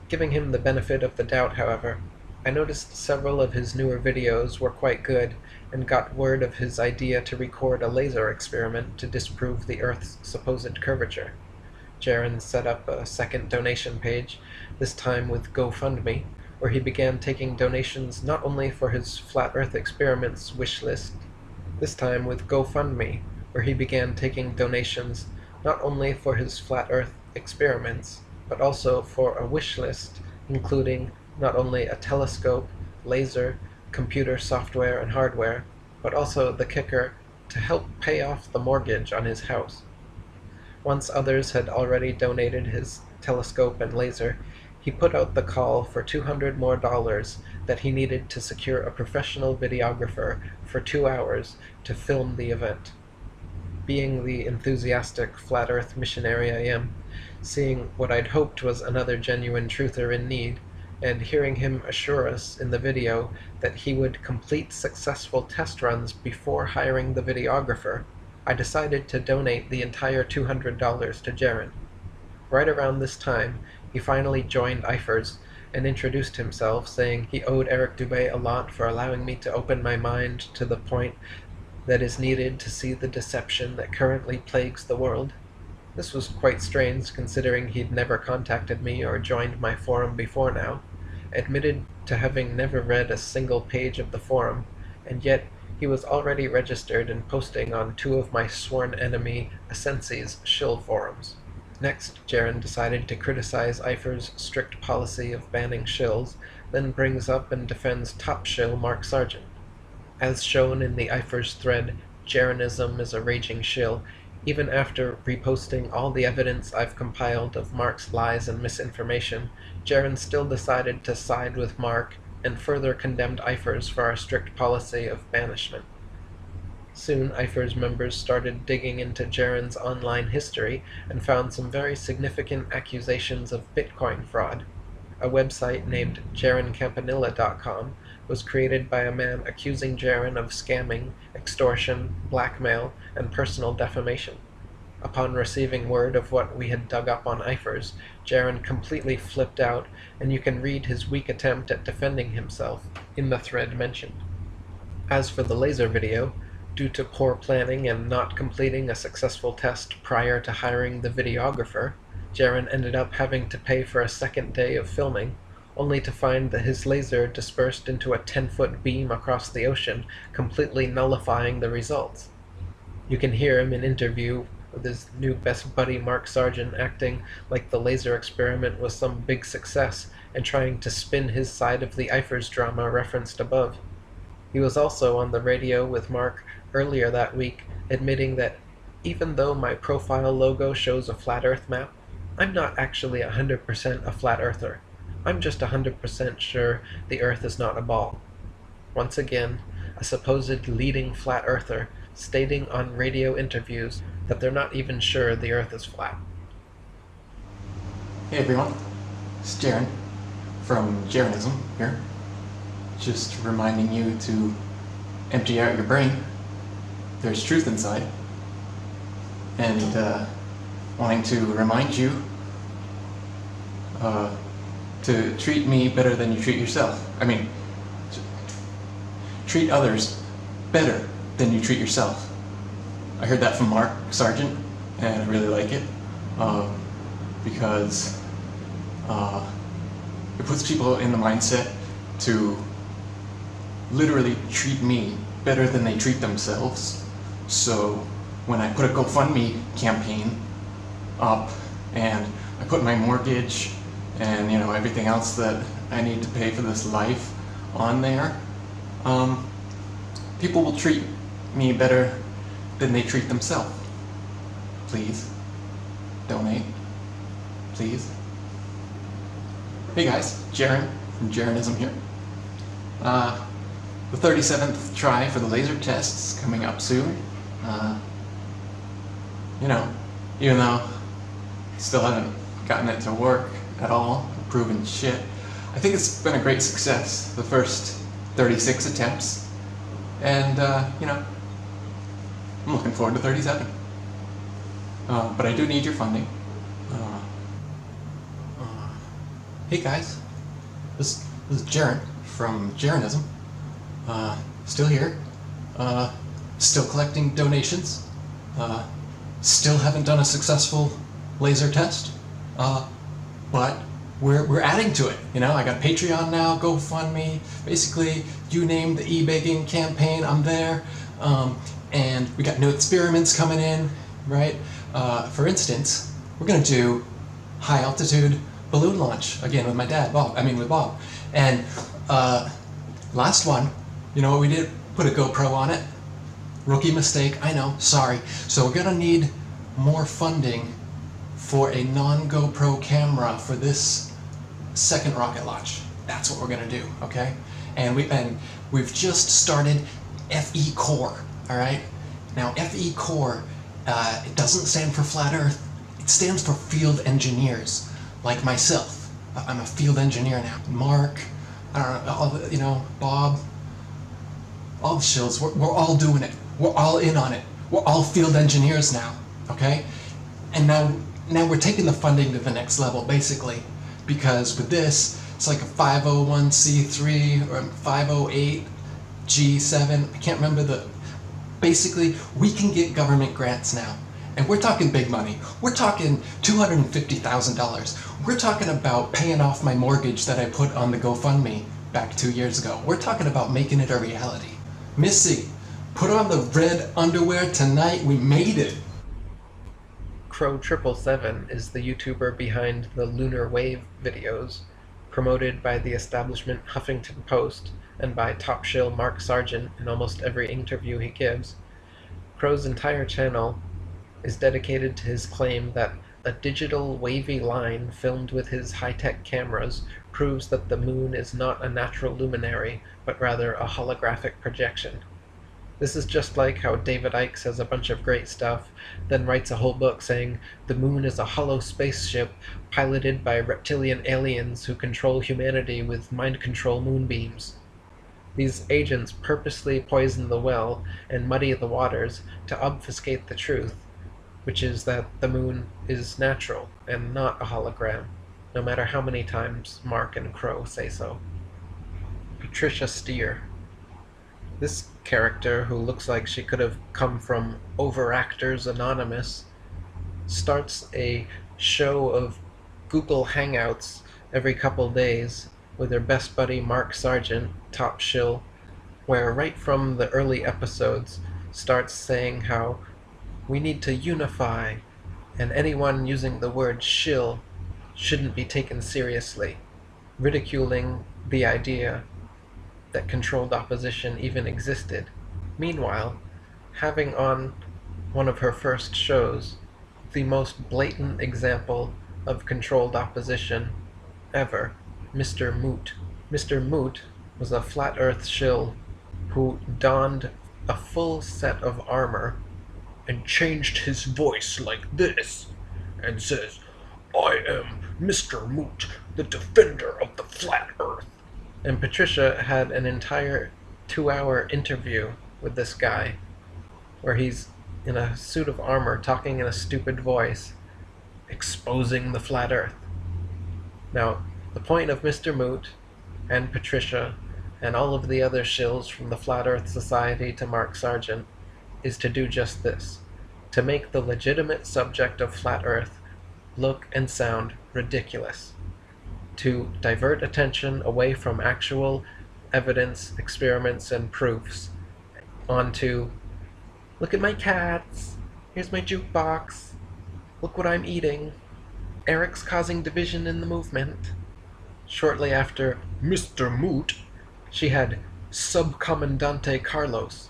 Giving him the benefit of the doubt, however, I noticed several of his newer videos were quite good, and got word of his idea to record a laser experiment to disprove the Earth's supposed curvature. Jeran set up a second donation page, this time with GoFundMe, where he began taking donations not only for his Flat Earth Experiments wish list, this time with GoFundMe, where he began taking donations not only for his Flat Earth Experiments, but also for a wish list including not only a telescope, laser, computer software and hardware, but also the kicker, to help pay off the mortgage on his house. Once others had already donated his telescope and laser, he put out the call for $200 more that he needed to secure a professional videographer for 2 hours to film the event. Being the enthusiastic Flat Earth missionary I am, seeing what I'd hoped was another genuine truther in need, and hearing him assure us in the video that he would complete successful test runs before hiring the videographer, I decided to donate the entire $200 to Jeran. Right around this time, he finally joined IFERS and introduced himself, saying he owed Eric Dubay a lot for allowing me to open my mind to the point that is needed to see the deception that currently plagues the world. This was quite strange, considering he'd never contacted me or joined my forum before now, admitted to having never read a single page of the forum, and yet He was already registered and posting on two of my sworn enemy Asensi's shill forums. Next, Jaren decided to criticize Eifer's strict policy of banning shills, then brings up and defends top shill Mark Sargent. As shown in the Eifer's thread, Jarenism is a raging shill. Even after reposting all the evidence I've compiled of Mark's lies and misinformation, Jaren still decided to side with Mark and further condemned Eifer's for our strict policy of banishment. Soon, Eifer's members started digging into Jaren's online history and found some very significant accusations of Bitcoin fraud. A website named JarenCampanilla.com was created by a man accusing Jaren of scamming, extortion, blackmail, and personal defamation. Upon receiving word of what we had dug up on Eifer's, Jaren completely flipped out, and you can read his weak attempt at defending himself in the thread mentioned. As for the laser video, due to poor planning and not completing a successful test prior to hiring the videographer, Jaren ended up having to pay for a second day of filming, only to find that his laser dispersed into a 10-foot beam across the ocean, completely nullifying the results. You can hear him in interview with his new best buddy Mark Sargent acting like the laser experiment was some big success and trying to spin his side of the Eifer's drama referenced above. He was also on the radio with Mark earlier that week, admitting that even though my profile logo shows a flat Earth map, I'm not actually 100% a flat earther. I'm just 100% sure the Earth is not a ball. Once again, a supposed leading flat earther stating on radio interviews that they're not even sure the Earth is flat. Hey everyone, it's Jaren from Jarenism here. Just reminding you to empty out your brain. There's truth inside. And wanting to remind you to treat me better than you treat yourself. I mean, treat others better than you treat yourself. I heard that from Mark Sargent, and I really like it because it puts people in the mindset to literally treat me better than they treat themselves. So when I put a GoFundMe campaign up and I put my mortgage and everything else that I need to pay for this life on there, people will treat me better than they treat themselves. Please donate, please. Hey guys, Jaren from Jarenism here. The 37th try for the laser tests coming up soon. Even though I still haven't gotten it to work at all, proven shit, I think it's been a great success, the first 36 attempts. And, I'm looking forward to 37. But I do need your funding. Hey guys, this is Jaren from Jarenism. Still here. Still collecting donations. Still haven't done a successful laser test. But we're adding to it. I got Patreon now, GoFundMe, basically you name the e-begging campaign, I'm there. And we got new experiments coming in, right? For instance, we're gonna do high altitude balloon launch again with my dad, with Bob. And last one, you know what we did? Put a GoPro on it. Rookie mistake, I know, sorry. So we're gonna need more funding for a non-GoPro camera for this second rocket launch. That's what we're gonna do, okay? And we've just started FE Core, all right? Now FE Core, it doesn't stand for Flat Earth. It stands for Field Engineers, like myself. I'm a field engineer now. Mark, Bob, all the shills, we're all doing it. We're all in on it. We're all field engineers now, okay? And now we're taking the funding to the next level, basically, because with this, it's like a 501c3 or 508g7. I can't remember basically, we can get government grants now. And we're talking big money. We're talking $250,000. We're talking about paying off my mortgage that I put on the GoFundMe back 2 years ago. We're talking about making it a reality. Missy, Put on the red underwear tonight, we made it! Crow777 is the YouTuber behind the Lunar Wave videos, promoted by the establishment Huffington Post and by top shill Mark Sargent in almost every interview he gives. Crow's entire channel is dedicated to his claim that a digital wavy line filmed with his high-tech cameras proves that the moon is not a natural luminary, but rather a holographic projection. This is just like how David Icke says a bunch of great stuff, then writes a whole book saying the moon is a hollow spaceship piloted by reptilian aliens who control humanity with mind control moonbeams. These agents purposely poison the well and muddy the waters to obfuscate the truth, which is that the moon is natural and not a hologram, no matter how many times Mark and Crow say so. Patricia Steer. This character, who looks like she could have come from Overactors Anonymous, starts a show of Google Hangouts every couple days with her best buddy Mark Sargent, top shill, where right from the early episodes starts saying how we need to unify, and anyone using the word shill shouldn't be taken seriously, ridiculing the idea that controlled opposition even existed. Meanwhile, having on one of her first shows the most blatant example of controlled opposition ever, Mr. Moot. Mr. Moot was a flat earth shill who donned a full set of armor and changed his voice like this and says, "I am Mr. Moot, the defender of the flat earth." And Patricia had an entire 2-hour interview with this guy where he's in a suit of armor talking in a stupid voice, exposing the flat earth. Now, the point of Mr. Moot and Patricia and all of the other shills from the Flat Earth Society to Mark Sargent is to do just this, to make the legitimate subject of flat earth look and sound ridiculous, to divert attention away from actual evidence, experiments, and proofs onto, look at my cats, here's my jukebox, look what I'm eating, Eric's causing division in the movement. Shortly after Mr. Moot, she had Subcomandante Carlos,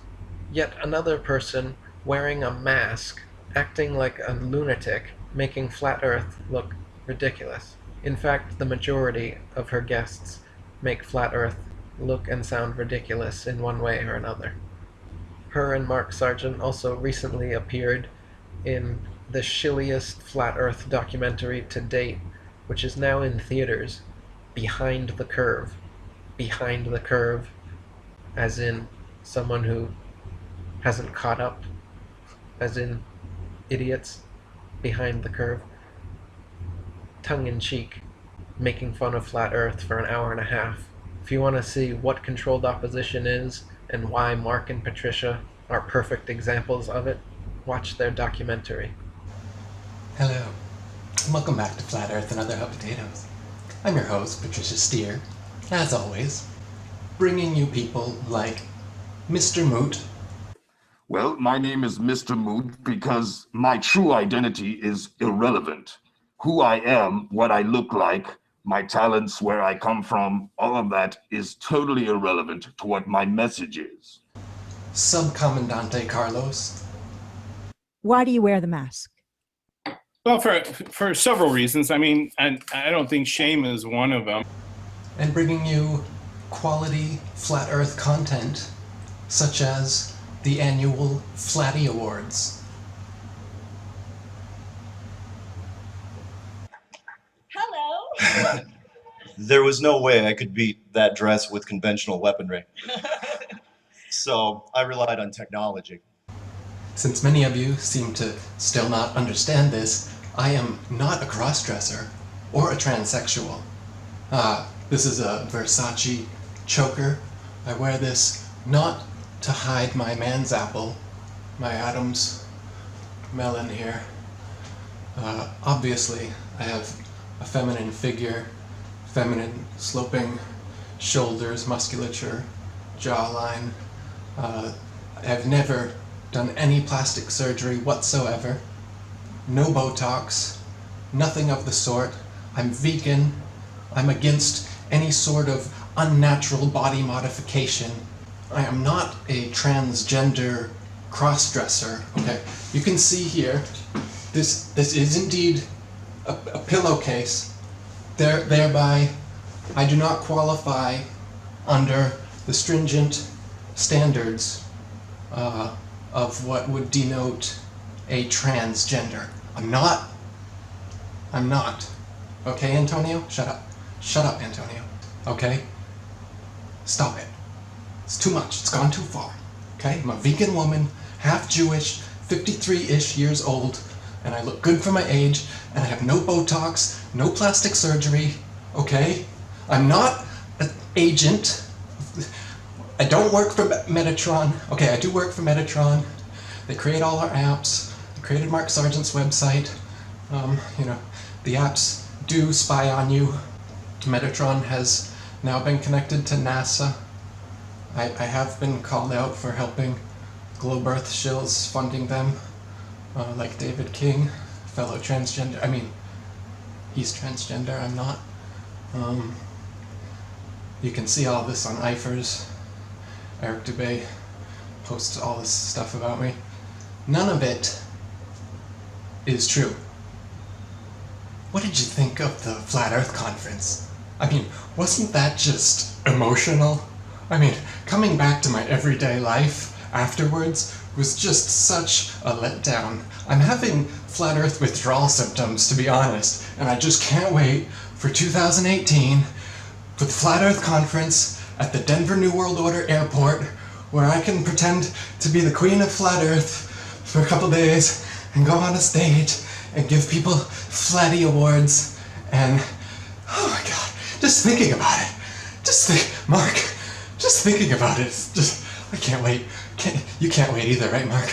yet another person wearing a mask, acting like a lunatic, making Flat Earth look ridiculous. In fact, the majority of her guests make Flat Earth look and sound ridiculous in one way or another. Her and Mark Sargent also recently appeared in the shilliest Flat Earth documentary to date, which is now in theaters, Behind the Curve. Behind the Curve, as in someone who hasn't caught up, as in idiots behind the curve. Tongue-in-cheek, making fun of Flat Earth for an hour and a half. If you want to see what controlled opposition is and why Mark and Patricia are perfect examples of it, watch their documentary. Hello, and welcome back to Flat Earth and Other Hot Potatoes. I'm your host, Patricia Steer, as always, bringing you people like Mr. Moot. Well, my name is Mr. Moot because my true identity is irrelevant. Who I am, what I look like, my talents, where I come from, all of that is totally irrelevant to what my message is. Subcomandante Carlos. Why do you wear the mask? Well, for several reasons. I mean, and I don't think shame is one of them. And bringing you quality Flat Earth content, such as the annual Flatty Awards. Hello. There was no way I could beat that dress with conventional weaponry. So I relied on technology. Since many of you seem to still not understand this, I am not a crossdresser or a transsexual. This is a Versace choker. I wear this not to hide my man's apple, my Adam's melon here. Obviously, I have a feminine figure, feminine sloping shoulders, musculature, jawline. I've never done any plastic surgery whatsoever. No Botox. Nothing of the sort. I'm vegan. I'm against any sort of unnatural body modification. I am not a transgender cross-dresser. Okay, you can see here, this is indeed a pillowcase. Thereby, I do not qualify under the stringent standards of what would denote a transgender. I'm not. Okay, Antonio? Shut up. Shut up, Antonio. Okay? Stop it. It's too much. It's gone too far. Okay? I'm a vegan woman, half Jewish, 53-ish years old, and I look good for my age, and I have no Botox, no plastic surgery. Okay? I'm not an agent. I don't work for Metatron. Okay, I do work for Metatron. They create all our apps. They created Mark Sargent's website. The apps do spy on you. Metatron has now been connected to NASA. I have been called out for helping Globe Earth shills, funding them, like David King, fellow transgender. I mean, he's transgender, I'm not. You can see all this on IFERS. Eric Dubay posts all this stuff about me. None of it is true. What did you think of the Flat Earth Conference? I mean, wasn't that just emotional? I mean, coming back to my everyday life afterwards was just such a letdown. I'm having Flat Earth withdrawal symptoms, to be honest, and I just can't wait for 2018 for the Flat Earth Conference at the Denver New World Order Airport, where I can pretend to be the Queen of Flat Earth for a couple days and go on a stage and give people Flatty Awards, and oh my god, just thinking about it, Mark, just thinking about it, I can't wait. You can't wait either, right, Mark?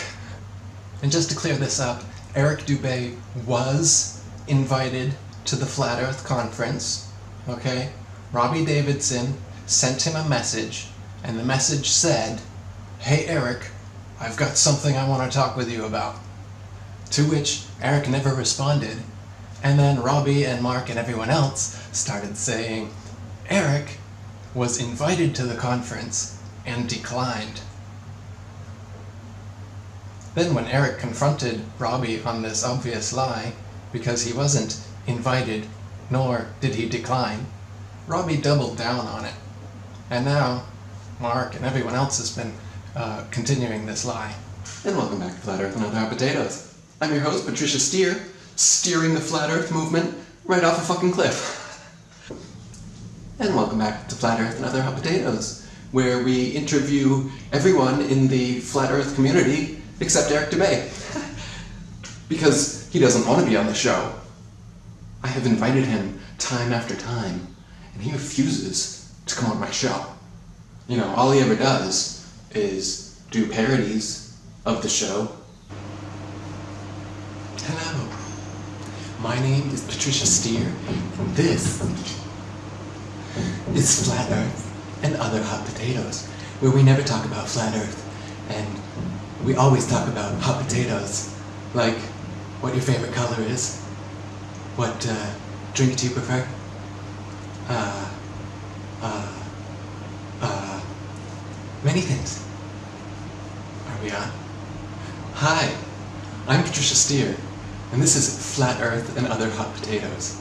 And just to clear this up, Eric Dubay was invited to the Flat Earth Conference, okay? Robbie Davidson sent him a message, and the message said, "Hey Eric, I've got something I want to talk with you about." To which Eric never responded, and then Robbie and Mark and everyone else started saying Eric was invited to the conference and declined. Then when Eric confronted Robbie on this obvious lie, because he wasn't invited nor did he decline, Robbie doubled down on it. And now Mark and everyone else has been continuing this lie. And welcome back to Flat Earth and Other Hot Potatoes. I'm your host, Patricia Steer, steering the Flat Earth movement right off a fucking cliff. And welcome back to Flat Earth and Other Hot Potatoes, where we interview everyone in the Flat Earth community except Eric Dubay. Because he doesn't want to be on the show. I have invited him time after time, and he refuses to come on my show. You know, all he ever does is do parodies of the show. Hello, my name is Patricia Steer, and this is Flat Earth and Other Hot Potatoes, where we never talk about Flat Earth, and we always talk about hot potatoes, like what your favorite color is, what drink do you prefer, many things. Are we on? Hi, I'm Patricia Steer, and this is Flat Earth and Other Hot Potatoes.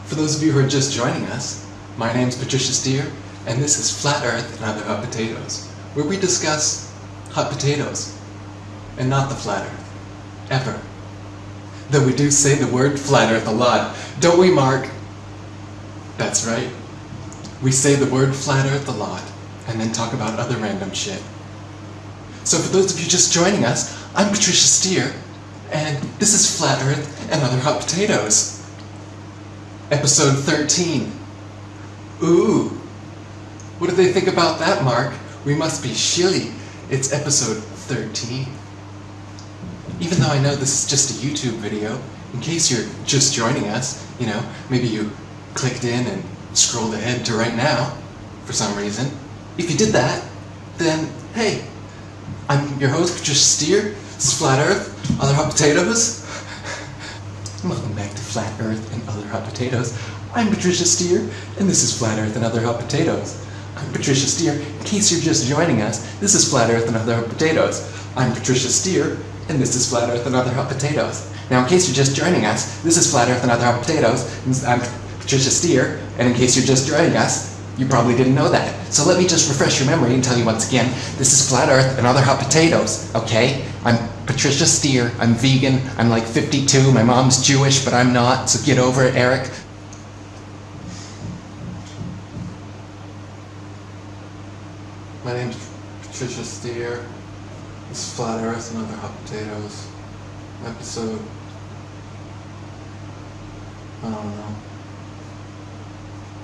For those of you who are just joining us, my name's Patricia Steer, and this is Flat Earth and Other Hot Potatoes, where we discuss hot potatoes, and not the flat earth. Ever. Though we do say the word flat earth a lot, don't we, Mark? That's right. We say the word flat earth a lot, and then talk about other random shit. So for those of you just joining us, I'm Patricia Steer, and this is Flat Earth and Other Hot Potatoes. Episode 13. Ooh. What do they think about that, Mark? We must be shilly. It's episode 13. Even though I know this is just a YouTube video, in case you're just joining us, you know, maybe you clicked in and scrolled ahead to right now, for some reason. If you did that, then, hey, I'm your host, Patricia Steer. This is Flat Earth, Other Hot Potatoes. Welcome back to Flat Earth and Other Hot Potatoes. I'm Patricia Steer, and this is Flat Earth and Other Hot Potatoes. I'm Patricia Steer. In case you're just joining us, this is Flat Earth and Other Hot Potatoes. I'm Patricia Steer, and this is Flat Earth and Other Hot Potatoes. Now, in case you're just joining us, this is Flat Earth and Other Hot Potatoes. I'm Patricia Steer, and in case you're just joining us, you probably didn't know that. So let me just refresh your memory and tell you once again, this is Flat Earth and Other Hot Potatoes, okay? I'm Patricia Steer, I'm vegan, I'm like 52, my mom's Jewish, but I'm not, so get over it, Eric. My name's Patricia Steer. This is Flat Earth and Other Hot Potatoes. Episode... I don't know.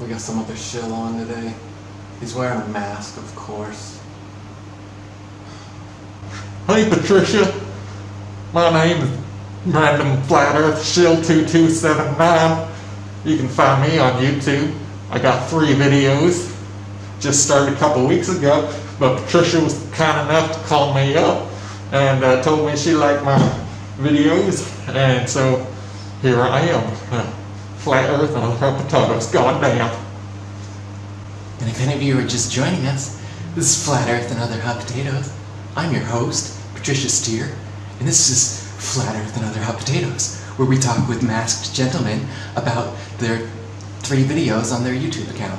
We got some other shill on today. He's wearing a mask, of course. Hey Patricia, my name is Random Flat Earth Shill 2279. You can find me on YouTube. I got 3 videos. Just started a couple weeks ago, but Patricia was kind enough to call me up and told me she liked my videos, and so here I am. Flat Earth and Other Hot Potatoes, goddamn. And if any of you are just joining us, this is Flat Earth and Other Hot Potatoes. I'm your host, Patricia Steer, and this is Flat Earth and Other Hot Potatoes, where we talk with masked gentlemen about their 3 videos on their YouTube account.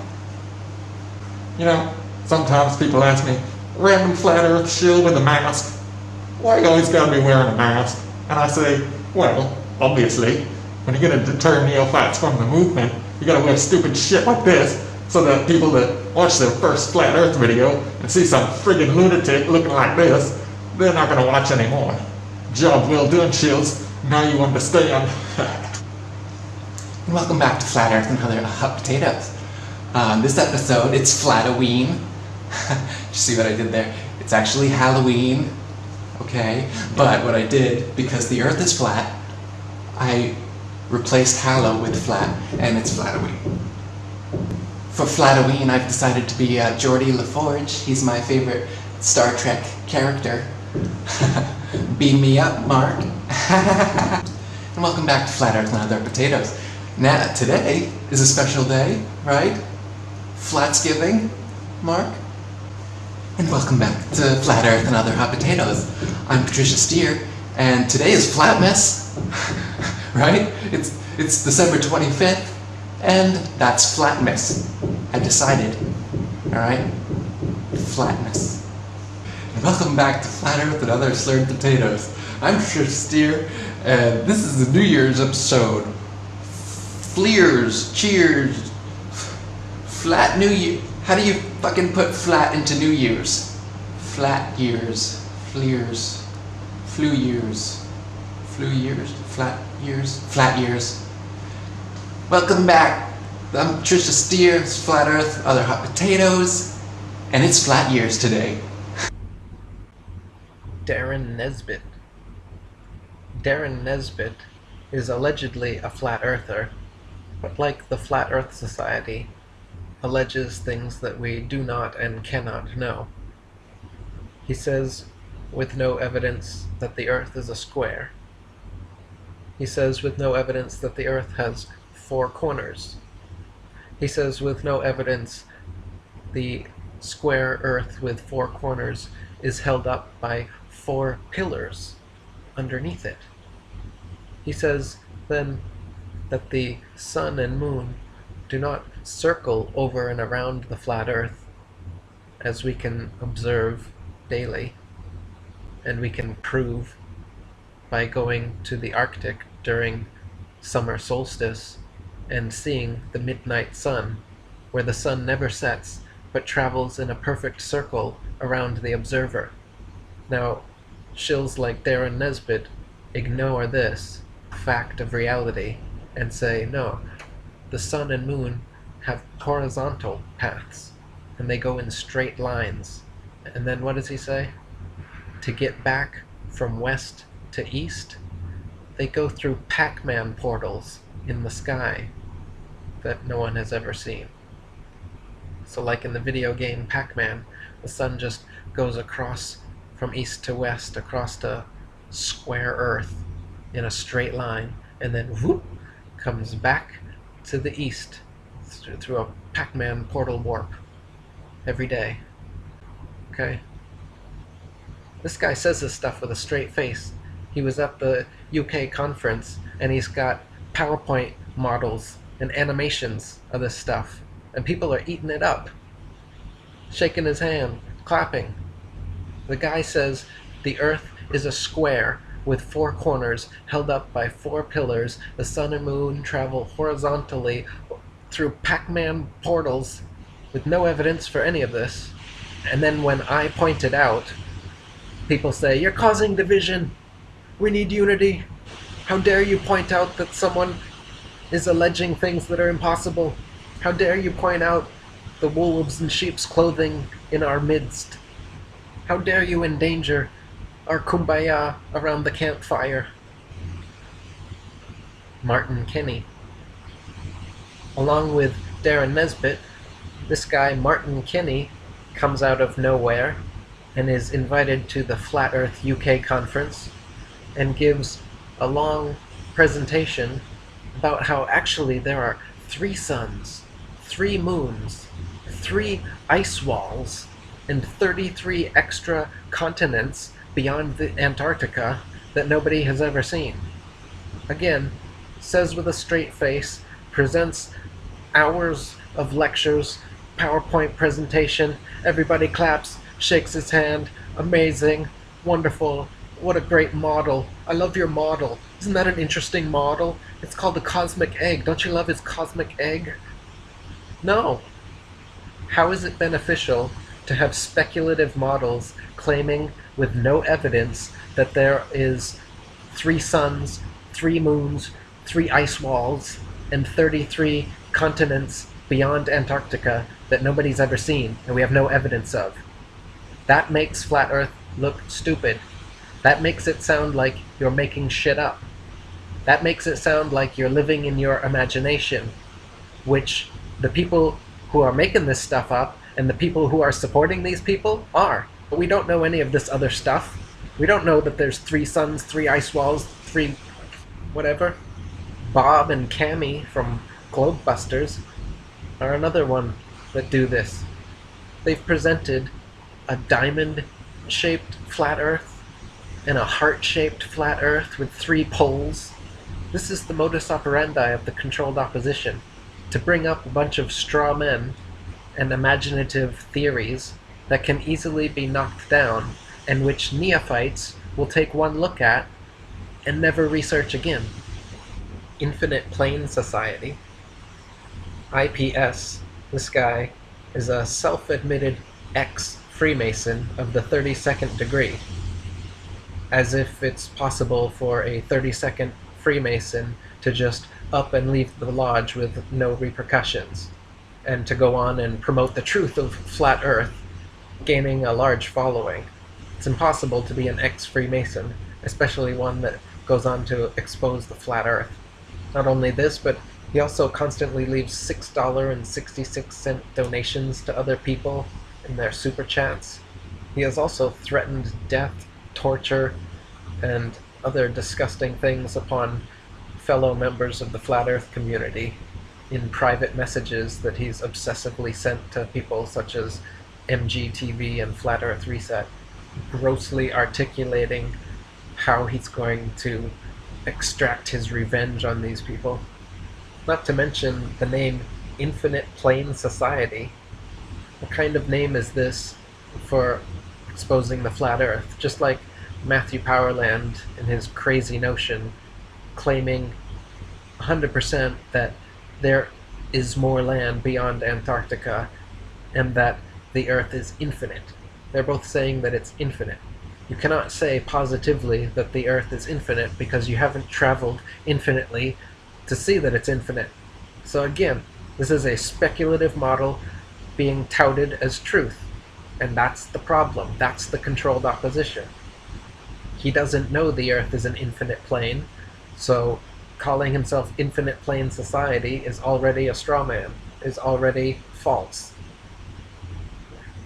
You know, sometimes people ask me, Random Flat Earth Shill with a mask, why you always gotta be wearing a mask? And I say, well, obviously, when you're gonna deter neophytes from the movement, you gotta wear stupid shit like this, so that people that watch their first Flat Earth video and see some friggin' lunatic looking like this, they're not gonna watch anymore. Job well done, Shills. Now you understand. And welcome back to Flat Earth and Other Hot Potatoes. This episode, it's Flatoween. You see what I did there? It's actually Halloween, okay? But what I did, because the Earth is flat, I replaced Hallow with flat, and it's Flatoween. For Flatoween, I've decided to be Geordie LaForge. He's my favorite Star Trek character. Beam me up, Mark. And welcome back to Flat Earth and Other Potatoes. Now, today is a special day, right? Flatsgiving, Mark? And welcome back to Flat Earth and Other Hot Potatoes. I'm Patricia Steer, and today is Flatmas, right? It's December 25th, and that's Flatmas. I decided, alright? Flatness. And welcome back to Flat Earth and Other Slurred Potatoes. I'm Patricia Steer, and this is the New Year's episode. Fleers, cheers, Flat New Year. How do you fucking put flat into New Year's? Flat years, fleers, flu years, flat years. Welcome back. I'm Patricia Steer, it's Flat Earth, Other Hot Potatoes, and it's flat years today. Darren Nesbitt. Darren Nesbitt is allegedly a flat earther, but like the Flat Earth Society, alleges things that we do not and cannot know. He says, with no evidence, that the Earth is a square. He says, with no evidence, that the Earth has 4 corners. He says, with no evidence, the square Earth with 4 corners is held up by 4 pillars underneath it. He says, then, that the sun and moon do not circle over and around the flat Earth, as we can observe daily, and we can prove by going to the Arctic during summer solstice and seeing the midnight sun, where the sun never sets but travels in a perfect circle around the observer. Now, shills like Darren Nesbitt ignore this fact of reality and say, no, the sun and moon have horizontal paths, and they go in straight lines. And then what does he say? To get back from west to east, they go through Pac-Man portals in the sky that no one has ever seen. So like in the video game Pac-Man, the sun just goes across from east to west across a square Earth in a straight line, and then whoop, comes back to the east through a Pac-Man portal warp every day. Okay? This guy says this stuff with a straight face. He was at the UK conference, and he's got PowerPoint models and animations of this stuff, and people are eating it up, shaking his hand, clapping. The guy says the Earth is a square with 4 corners held up by 4 pillars. The sun and moon travel horizontally through Pac-Man portals with no evidence for any of this. And then when I point it out, people say, "You're causing division. We need unity. How dare you point out that someone is alleging things that are impossible? How dare you point out the wolves in sheep's clothing in our midst? How dare you endanger our kumbaya around the campfire?" Martin Kinney. Along with Darren Nesbitt, this guy Martin Kinney comes out of nowhere and is invited to the Flat Earth UK conference and gives a long presentation about how actually there are 3 suns, 3 moons, 3 ice walls, and 33 extra continents beyond the Antarctica that nobody has ever seen. Again, says with a straight face, presents hours of lectures, PowerPoint presentation, everybody claps, shakes his hand, amazing, wonderful, what a great model. I love your model. Isn't that an interesting model? It's called the cosmic egg. Don't you love his cosmic egg? No. How is it beneficial to have speculative models claiming with no evidence that there is 3 suns, 3 moons, 3 ice walls, and 33 continents beyond Antarctica that nobody's ever seen and we have no evidence of? That makes Flat Earth look stupid. That makes it sound like you're making shit up. That makes it sound like you're living in your imagination, which the people who are making this stuff up and the people who are supporting these people are. But we don't know any of this other stuff. We don't know that there's 3 suns, 3 ice walls, 3 whatever. Bob and Cammy from Globebusters are another one that do this. They've presented a diamond-shaped flat Earth and a heart-shaped flat Earth with 3 poles. This is the modus operandi of the controlled opposition, to bring up a bunch of straw men and imaginative theories that can easily be knocked down and which neophytes will take one look at and never research again. Infinite Plane Society, IPS, this guy is a self-admitted ex-Freemason of the 32nd degree, as if it's possible for a 32nd Freemason to just up and leave the lodge with no repercussions, and to go on and promote the truth of Flat Earth, gaining a large following. It's impossible to be an ex-Freemason, especially one that goes on to expose the Flat Earth. Not only this, but he also constantly leaves $6.66 donations to other people in their super chats. He has also threatened death, torture, and other disgusting things upon fellow members of the Flat Earth community in private messages that he's obsessively sent to people such as MGTV and Flat Earth Reset, grossly articulating how he's going to extract his revenge on these people. Not to mention the name Infinite Plane Society. What kind of name is this for exposing the Flat Earth? Just like Matthew Powerland and his crazy notion claiming 100% that there is more land beyond Antarctica and that the Earth is infinite. They're both saying that it's infinite. You cannot say positively that the Earth is infinite because you haven't traveled infinitely to see that it's infinite. So again, this is a speculative model being touted as truth. And that's the problem. That's the controlled opposition. He doesn't know the Earth is an infinite plane, so calling himself Infinite Plane Society is already a straw man, is already false.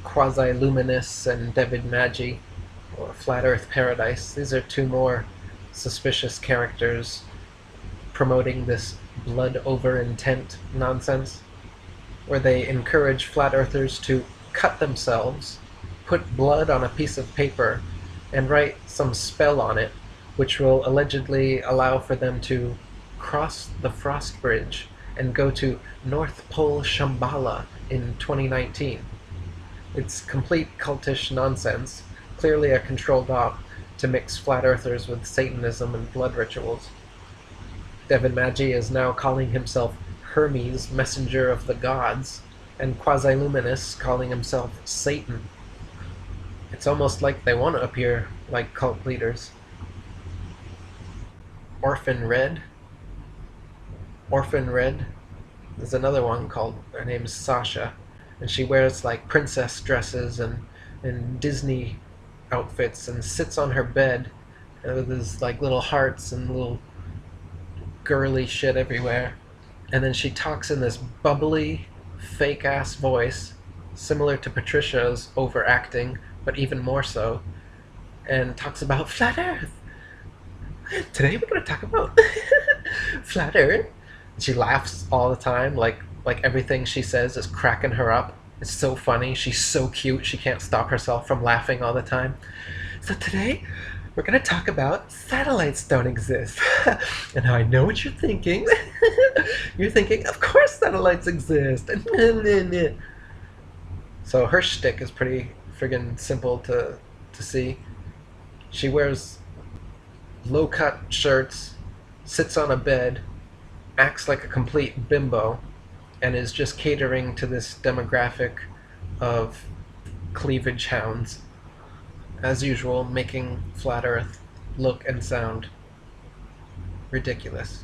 Quasi-Luminous and David Maggi or Flat Earth Paradise. These are two more suspicious characters promoting this blood over intent nonsense, where they encourage flat earthers to cut themselves, put blood on a piece of paper, and write some spell on it, which will allegedly allow for them to cross the frost bridge and go to North Pole Shambhala in 2019. It's complete cultish nonsense, clearly a controlled op to mix flat earthers with Satanism and blood rituals. Devin Maggi is now calling himself Hermes, messenger of the gods, and Quasi-Luminous calling himself Satan. It's almost like they want to appear like cult leaders. Orphan Red. Orphan Red is another one called, her name's Sasha, and she wears like princess dresses and Disney outfits and sits on her bed with these like little hearts and little girly shit everywhere. And then she talks in this bubbly, fake ass voice, similar to Patricia's overacting, but even more so, and talks about flat Earth. Today we're going to talk about flat Earth. She laughs all the time, like everything she says is cracking her up. It's so funny. She's so cute. She can't stop herself from laughing all the time. So today we're going to talk about satellites don't exist. And I know what you're thinking. You're thinking, of course satellites exist. So her shtick is pretty friggin' simple to see. She wears low-cut shirts, sits on a bed, acts like a complete bimbo, and is just catering to this demographic of cleavage hounds. As usual, making Flat Earth look and sound ridiculous.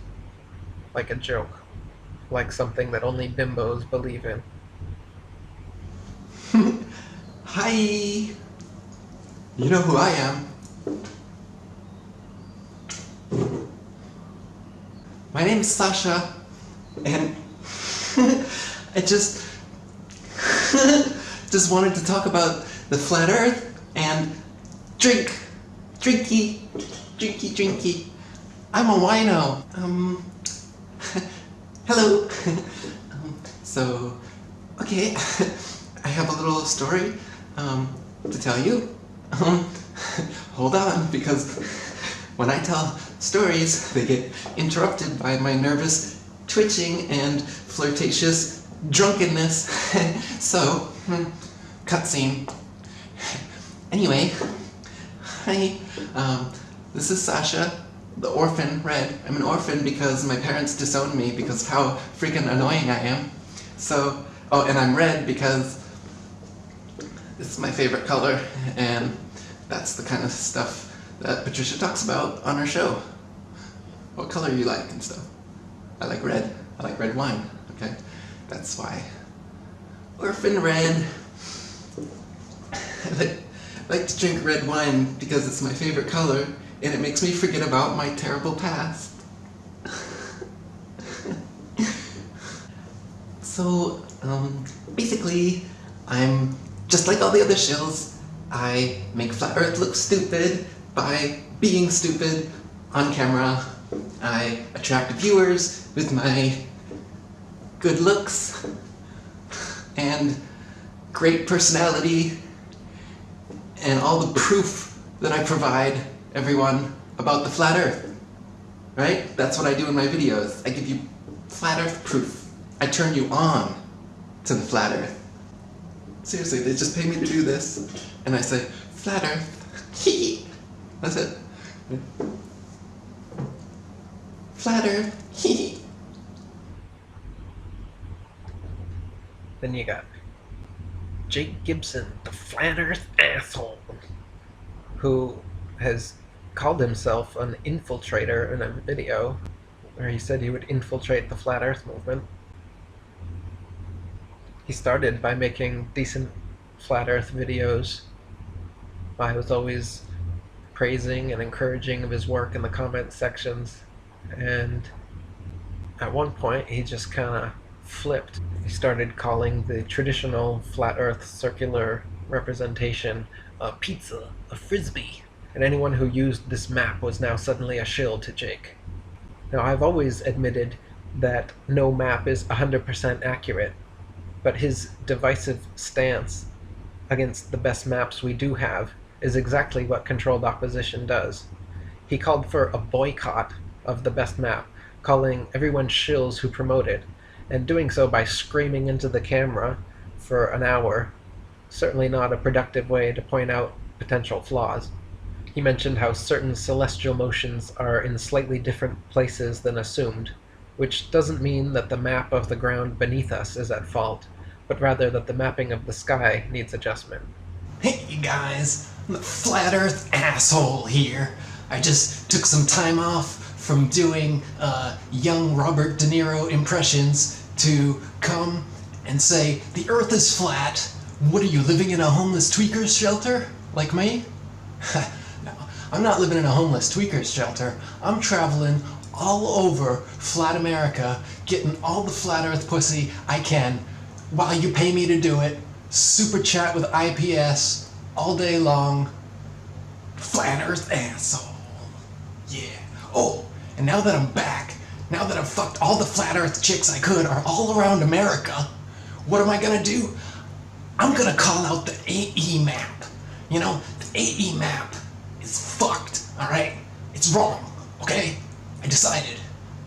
Like a joke. Like something that only bimbos believe in. Hi! You know who I am. My name's Sasha, and I just wanted to talk about the flat Earth and drinky. I'm a wino. Hello. So, okay, I have a little story to tell you. Hold on, because when I tell stories, they get interrupted by my nervous twitching and flirtatious drunkenness. So, cutscene. Anyway, hi, this is Sasha, the orphan Red. I'm an orphan because my parents disowned me because of how freaking annoying I am. So, oh, and I'm red because it's my favorite color, and that's the kind of stuff that Patricia talks about on her show. What color you like and stuff. I like red. I like red wine. Okay, that's why. Orphan Red. I like to drink red wine because it's my favorite color, and it makes me forget about my terrible past. So, basically, I'm just like all the other shills. I make Flat Earth look stupid by being stupid on camera. I attract viewers with my good looks and great personality and all the proof that I provide everyone about the flat Earth. Right? That's what I do in my videos. I give you flat Earth proof. I turn you on to the flat Earth. Seriously, they just pay me to do this, and I say, flat Earth, hee. That's it. Flat Earth, hee. Then you got Jake Gibson, the Flat Earth asshole, who has called himself an infiltrator in a video where he said he would infiltrate the Flat Earth movement. He started by making decent Flat Earth videos. I was always praising and encouraging of his work in the comment sections, and at one point he just kind of flipped. He started calling the traditional Flat Earth circular representation, a pizza, a frisbee, and anyone who used this map was now suddenly a shill to Jake. Now, I've always admitted that no map is 100% accurate, but his divisive stance against the best maps we do have is exactly what controlled opposition does. He called for a boycott of the best map, calling everyone shills who promote it, and doing so by screaming into the camera for an hour. Certainly not a productive way to point out potential flaws. He mentioned how certain celestial motions are in slightly different places than assumed, which doesn't mean that the map of the ground beneath us is at fault, but rather that the mapping of the sky needs adjustment. Hey, you guys, I'm the Flat Earth asshole here. I just took some time off from doing young Robert De Niro impressions to come and say, the Earth is flat. What are you, living in a homeless tweakers shelter? Like me? No, I'm not living in a homeless tweakers shelter. I'm traveling all over flat America, getting all the flat Earth pussy I can while you pay me to do it. Super chat with IPS all day long. Flat Earth asshole. Yeah. Oh, and now that I'm back, now that I've fucked all the flat Earth chicks I could are all around America, what am I gonna do? I'm gonna call out the AE map. You know, the AE map is fucked, alright? It's wrong, okay? I decided.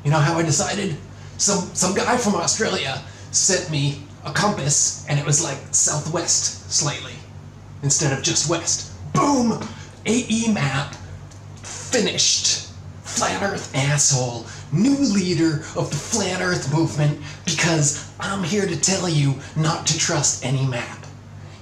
You know how I decided? Some guy from Australia sent me a compass, and it was like southwest slightly, instead of just west. Boom! AE map, finished. Flat Earth asshole, new leader of the Flat Earth movement, because I'm here to tell you not to trust any map.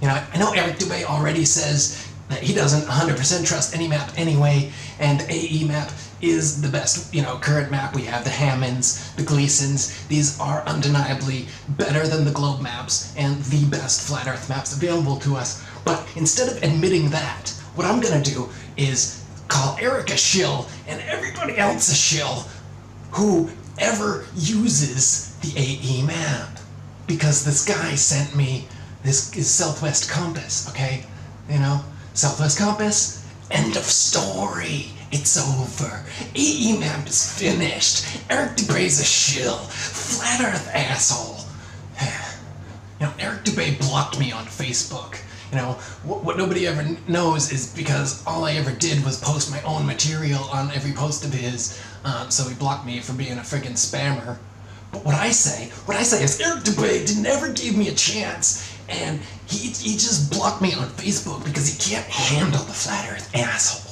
You know, I know Eric Dubay already says that he doesn't 100% trust any map anyway, and the AE map is the best, current map. We have the Hammonds, the Gleasons. These are undeniably better than the globe maps and the best flat Earth maps available to us. But instead of admitting that, what I'm gonna do is call Eric a shill and everybody else a shill who ever uses the AE map. Because this guy sent me this is Southwest Compass, okay? Southwest Compass, end of story. It's over. AE map is finished. Eric Dubay's a shill. Flat Earth asshole. Eric Dubay blocked me on Facebook. What nobody ever knows is because all I ever did was post my own material on every post of his, so he blocked me for being a friggin' spammer. But what I say is Eric Dubay never gave me a chance, and he just blocked me on Facebook because he can't handle the Flat Earth asshole.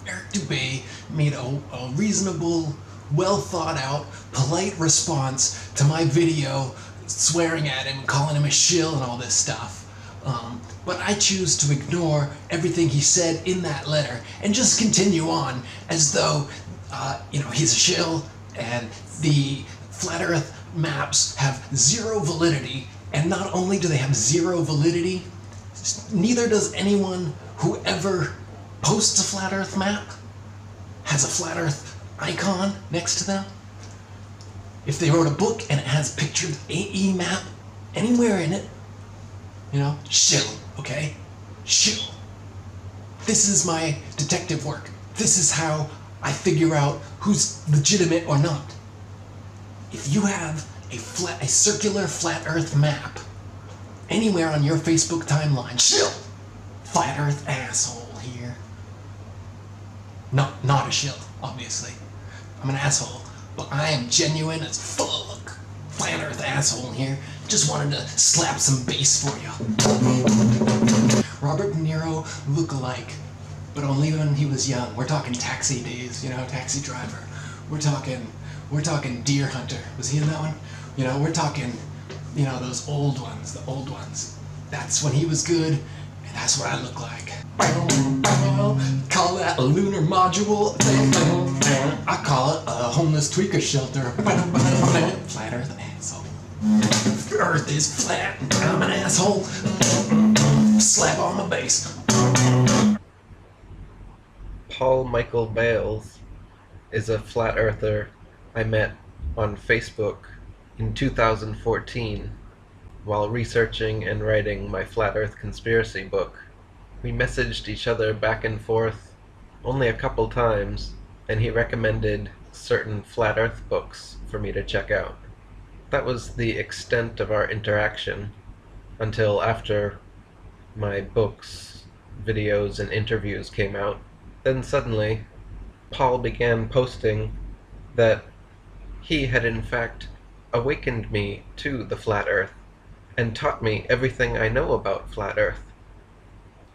Eric Dubay made a reasonable, well thought out, polite response to my video swearing at him, calling him a shill and all this stuff. But I choose to ignore everything he said in that letter and just continue on as though, he's a shill and the Flat Earth maps have zero validity. And not only do they have zero validity, neither does anyone who ever posts a Flat Earth map has a Flat Earth icon next to them. If they wrote a book and it has pictured AE map anywhere in it, shill, okay? Shill. This is my detective work. This is how I figure out who's legitimate or not. If you have a circular Flat Earth map anywhere on your Facebook timeline, shill. Flat Earth asshole here. No, not a shill, obviously. I'm an asshole, but I am genuine as fuck. Flat Earth asshole here. Just wanted to slap some bass for you. Robert De Niro look-alike, but only when he was young. We're talking Taxi days, Taxi Driver. We're talking Deer Hunter. Was he in that one? We're talking, those old ones, the old ones. That's when he was good, and that's what I look like. Call that a lunar module. I call it a homeless tweaker shelter. Flat Earth asshole. Earth is flat, I'm an asshole. Slap on my bass. Paul Michael Bales is a flat earther I met on Facebook in 2014. while researching and writing my Flat Earth conspiracy book. We messaged each other back and forth only a couple times, and he recommended certain Flat Earth books for me to check out. That was the extent of our interaction until after my books, videos, and interviews came out. Then suddenly, Paul began posting that he had in fact awakened me to the Flat Earth and taught me everything I know about Flat Earth.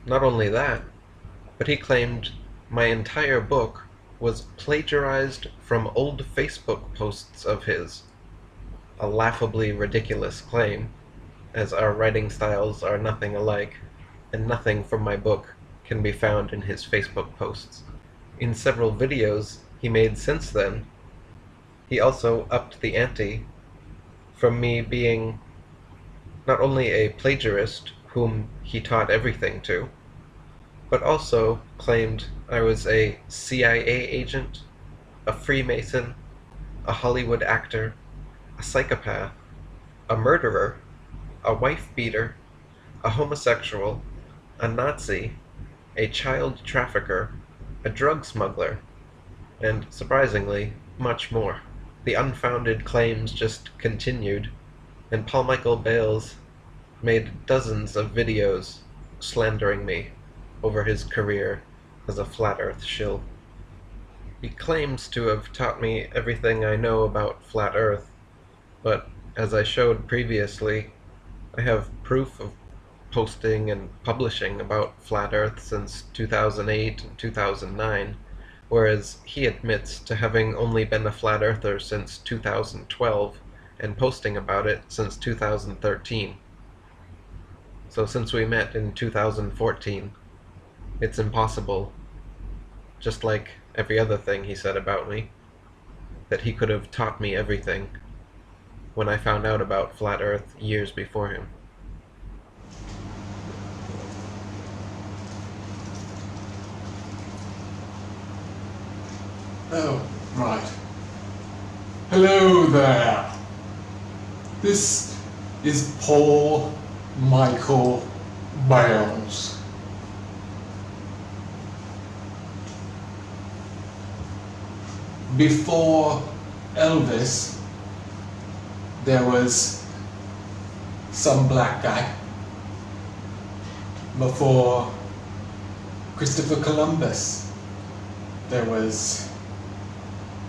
Not only that, but he claimed my entire book was plagiarized from old Facebook posts of his. A laughably ridiculous claim, as our writing styles are nothing alike, and nothing from my book can be found in his Facebook posts. In several videos he made since then, he also upped the ante from me being not only a plagiarist whom he taught everything to, but also claimed I was a CIA agent, a Freemason, a Hollywood actor, a psychopath, a murderer, a wife beater, a homosexual, a Nazi, a child trafficker, a drug smuggler, and, surprisingly, much more. The unfounded claims just continued, and Paul Michael Bales made dozens of videos slandering me over his career as a Flat Earth shill. He claims to have taught me everything I know about Flat Earth, but as I showed previously, I have proof of posting and publishing about Flat Earth since 2008 and 2009, whereas he admits to having only been a Flat Earther since 2012 and posting about it since 2013. So since we met in 2014, it's impossible, just like every other thing he said about me, that he could have taught me everything when I found out about Flat Earth years before him. Oh, right. Hello there. This is Paul Michael Bales. Before Elvis, there was some black guy. Before Christopher Columbus, there was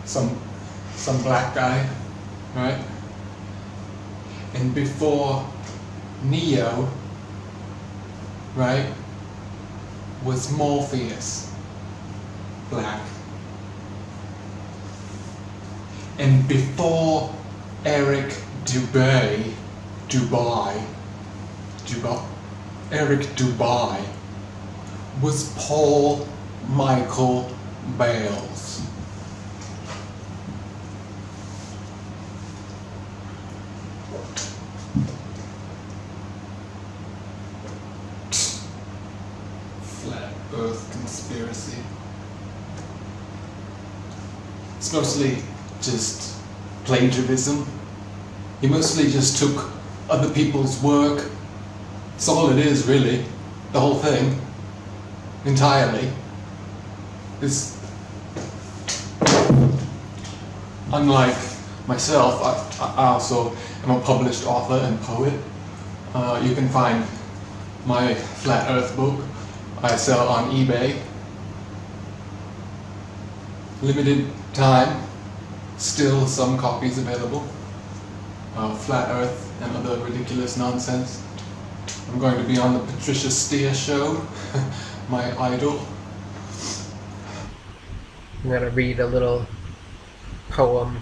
some black guy, right? And before Neo, right, was Morpheus, black. And before Eric Dubay, Eric Dubay was Paul Michael Bales. Flat Earth conspiracy. It's mostly just plagiarism. He mostly just took other people's work. That's all it is, really. The whole thing. Entirely. It's unlike myself, I also am a published author and poet. You can find my Flat Earth book. I sell on eBay. Limited time. Still some copies available. Flat Earth and other ridiculous nonsense. I'm going to be on the Patricia Steer show, my idol. I'm going to read a little poem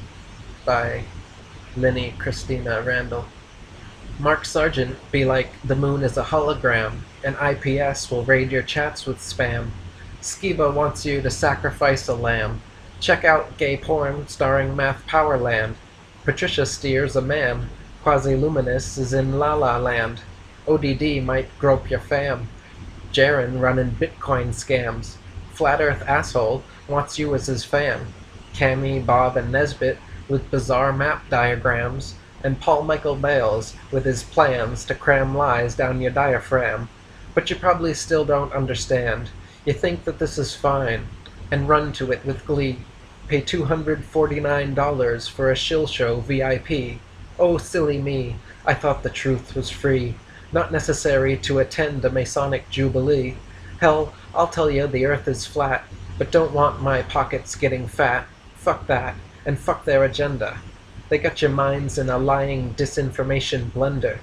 by Lenny Christina Randall. Mark Sargent be like, the moon is a hologram, and IPS will raid your chats with spam. Skiba wants you to sacrifice a lamb. Check out gay porn starring Math Powerland. Patricia Steer's a man. Quasi-Luminous is in La La Land. ODD might grope your fam. Jaren running Bitcoin scams. Flat Earth asshole wants you as his fan. Cammy, Bob, and Nesbit with bizarre map diagrams and Paul Michael Bales with his plans to cram lies down your diaphragm. But you probably still don't understand. You think that this is fine, and run to it with glee. Pay $249 for a shill show VIP. Oh, silly me, I thought the truth was free, not necessary to attend a Masonic jubilee. Hell, I'll tell you the earth is flat, but don't want my pockets getting fat. Fuck that, and fuck their agenda. They got your minds in a lying disinformation blender.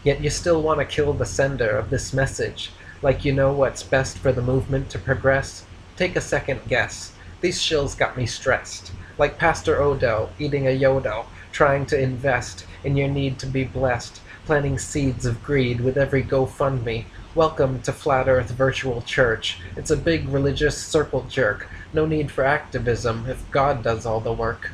Yet you still want to kill the sender of this message, like you know what's best for the movement to progress? Take a second guess. These shills got me stressed, like Pastor Odell eating a yodel, trying to invest in your need to be blessed, planting seeds of greed with every GoFundMe. Welcome to Flat Earth Virtual Church. It's a big religious circle jerk. No need for activism if God does all the work.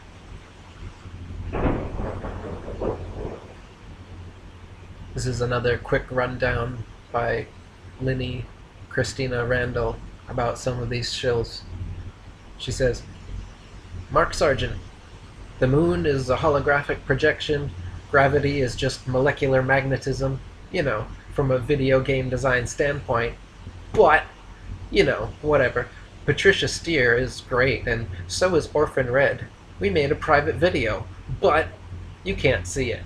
This is another quick rundown by Linny Christina Randall about some of these shills. She says, Mark Sargent, the moon is a holographic projection, gravity is just molecular magnetism, from a video game design standpoint. But, whatever. Patricia Steer is great, and so is Orphan Red. We made a private video, but you can't see it.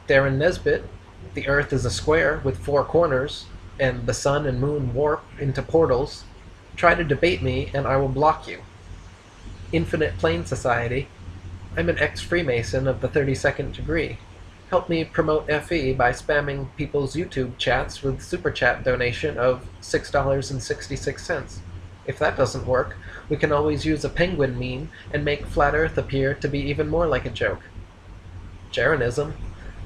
Darren Nesbitt, the Earth is a square with 4 corners, and the sun and moon warp into portals. Try to debate me, and I will block you. Infinite Plane Society, I'm an ex-Freemason of the 32nd degree. Help me promote FE by spamming people's YouTube chats with super chat donation of $6.66. If that doesn't work, we can always use a penguin meme and make Flat Earth appear to be even more like a joke. Jeranism,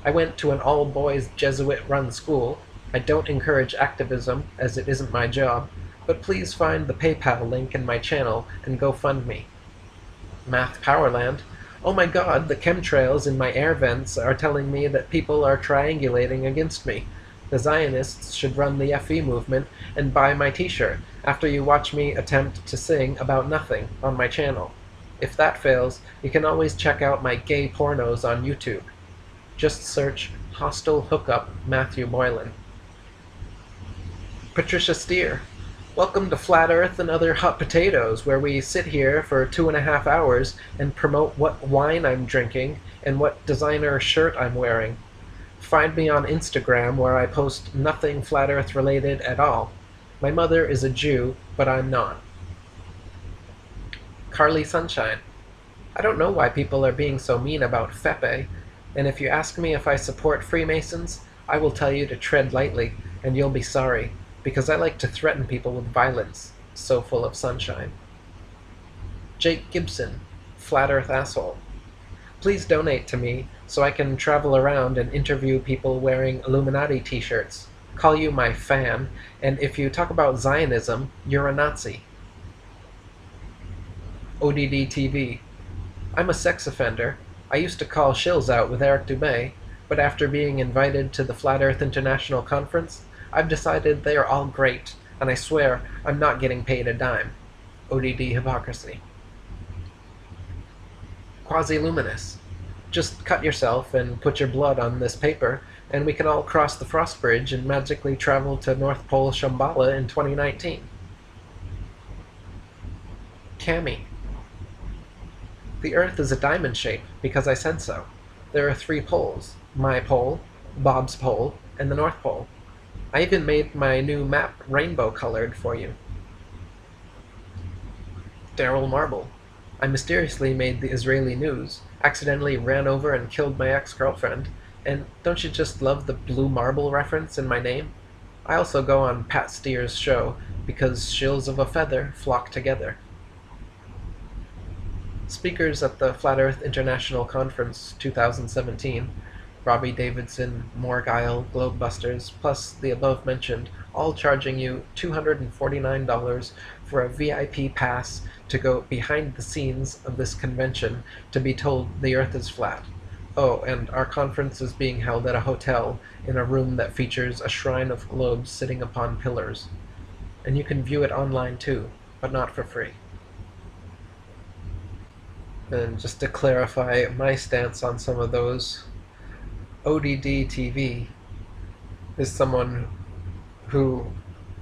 I went to an all-boys Jesuit-run school. I don't encourage activism, as it isn't my job, but please find the PayPal link in my channel and GoFundMe. Math Powerland, oh my god, the chemtrails in my air vents are telling me that people are triangulating against me. The Zionists should run the FE movement and buy my t-shirt after you watch me attempt to sing about nothing on my channel. If that fails, you can always check out my gay pornos on YouTube. Just search Hostile Hookup Matthew Boylan. Patricia Steer, welcome to Flat Earth and Other Hot Potatoes, where we sit here for 2.5 hours and promote what wine I'm drinking and what designer shirt I'm wearing. Find me on Instagram, where I post nothing Flat Earth related at all. My mother is a Jew, but I'm not. Carly Sunshine, I don't know why people are being so mean about Fepe, and if you ask me if I support Freemasons, I will tell you to tread lightly, and you'll be sorry, because I like to threaten people with violence, so full of sunshine. Jake Gibson, Flat Earth Asshole. Please donate to me so I can travel around and interview people wearing Illuminati t-shirts, call you my fan, and if you talk about Zionism, you're a Nazi. ODD TV. I'm a sex offender. I used to call shills out with Eric Dubay, but after being invited to the Flat Earth International Conference, I've decided they are all great, and I swear I'm not getting paid a dime. ODD Hypocrisy. Quasi-Luminous. Just cut yourself and put your blood on this paper, and we can all cross the Frost Bridge and magically travel to North Pole Shambhala in 2019. Cami. The Earth is a diamond shape because I said so. There are 3 poles: my pole, Bob's pole, and the North Pole. I even made my new map rainbow-colored for you. Daryl Marble. I mysteriously made the Israeli news, accidentally ran over and killed my ex-girlfriend, and don't you just love the blue marble reference in my name? I also go on Pat Steer's show, because shills of a feather flock together. Speakers at the Flat Earth International Conference 2017, Robbie Davidson, Morguile, Globebusters, plus the above mentioned, all charging you $249 for a VIP pass to go behind the scenes of this convention to be told the Earth is flat. Oh, and our conference is being held at a hotel in a room that features a shrine of globes sitting upon pillars. And you can view it online too, but not for free. And just to clarify my stance on some of those, ODD TV is someone who,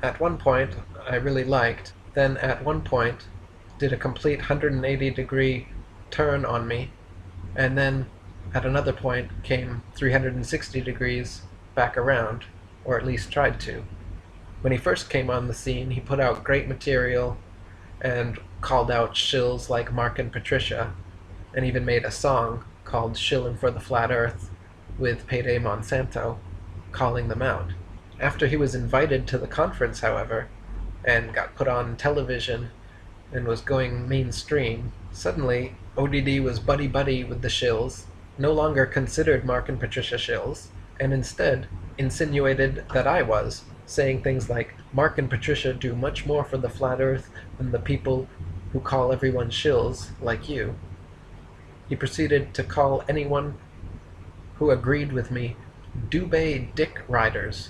at one point, I really liked, then at one point did a complete 180-degree turn on me, and then at another point came 360 degrees back around, or at least tried to. When he first came on the scene, he put out great material and called out shills like Mark and Patricia, and even made a song called Shillin' for the Flat Earth with Payday Monsanto, calling them out. After he was invited to the conference, however, and got put on television and was going mainstream, suddenly ODD was buddy-buddy with the shills, no longer considered Mark and Patricia shills, and instead insinuated that I was, saying things like, Mark and Patricia do much more for the flat earth than the people who call everyone shills, like you. He proceeded to call anyone who agreed with me Dubay dick riders,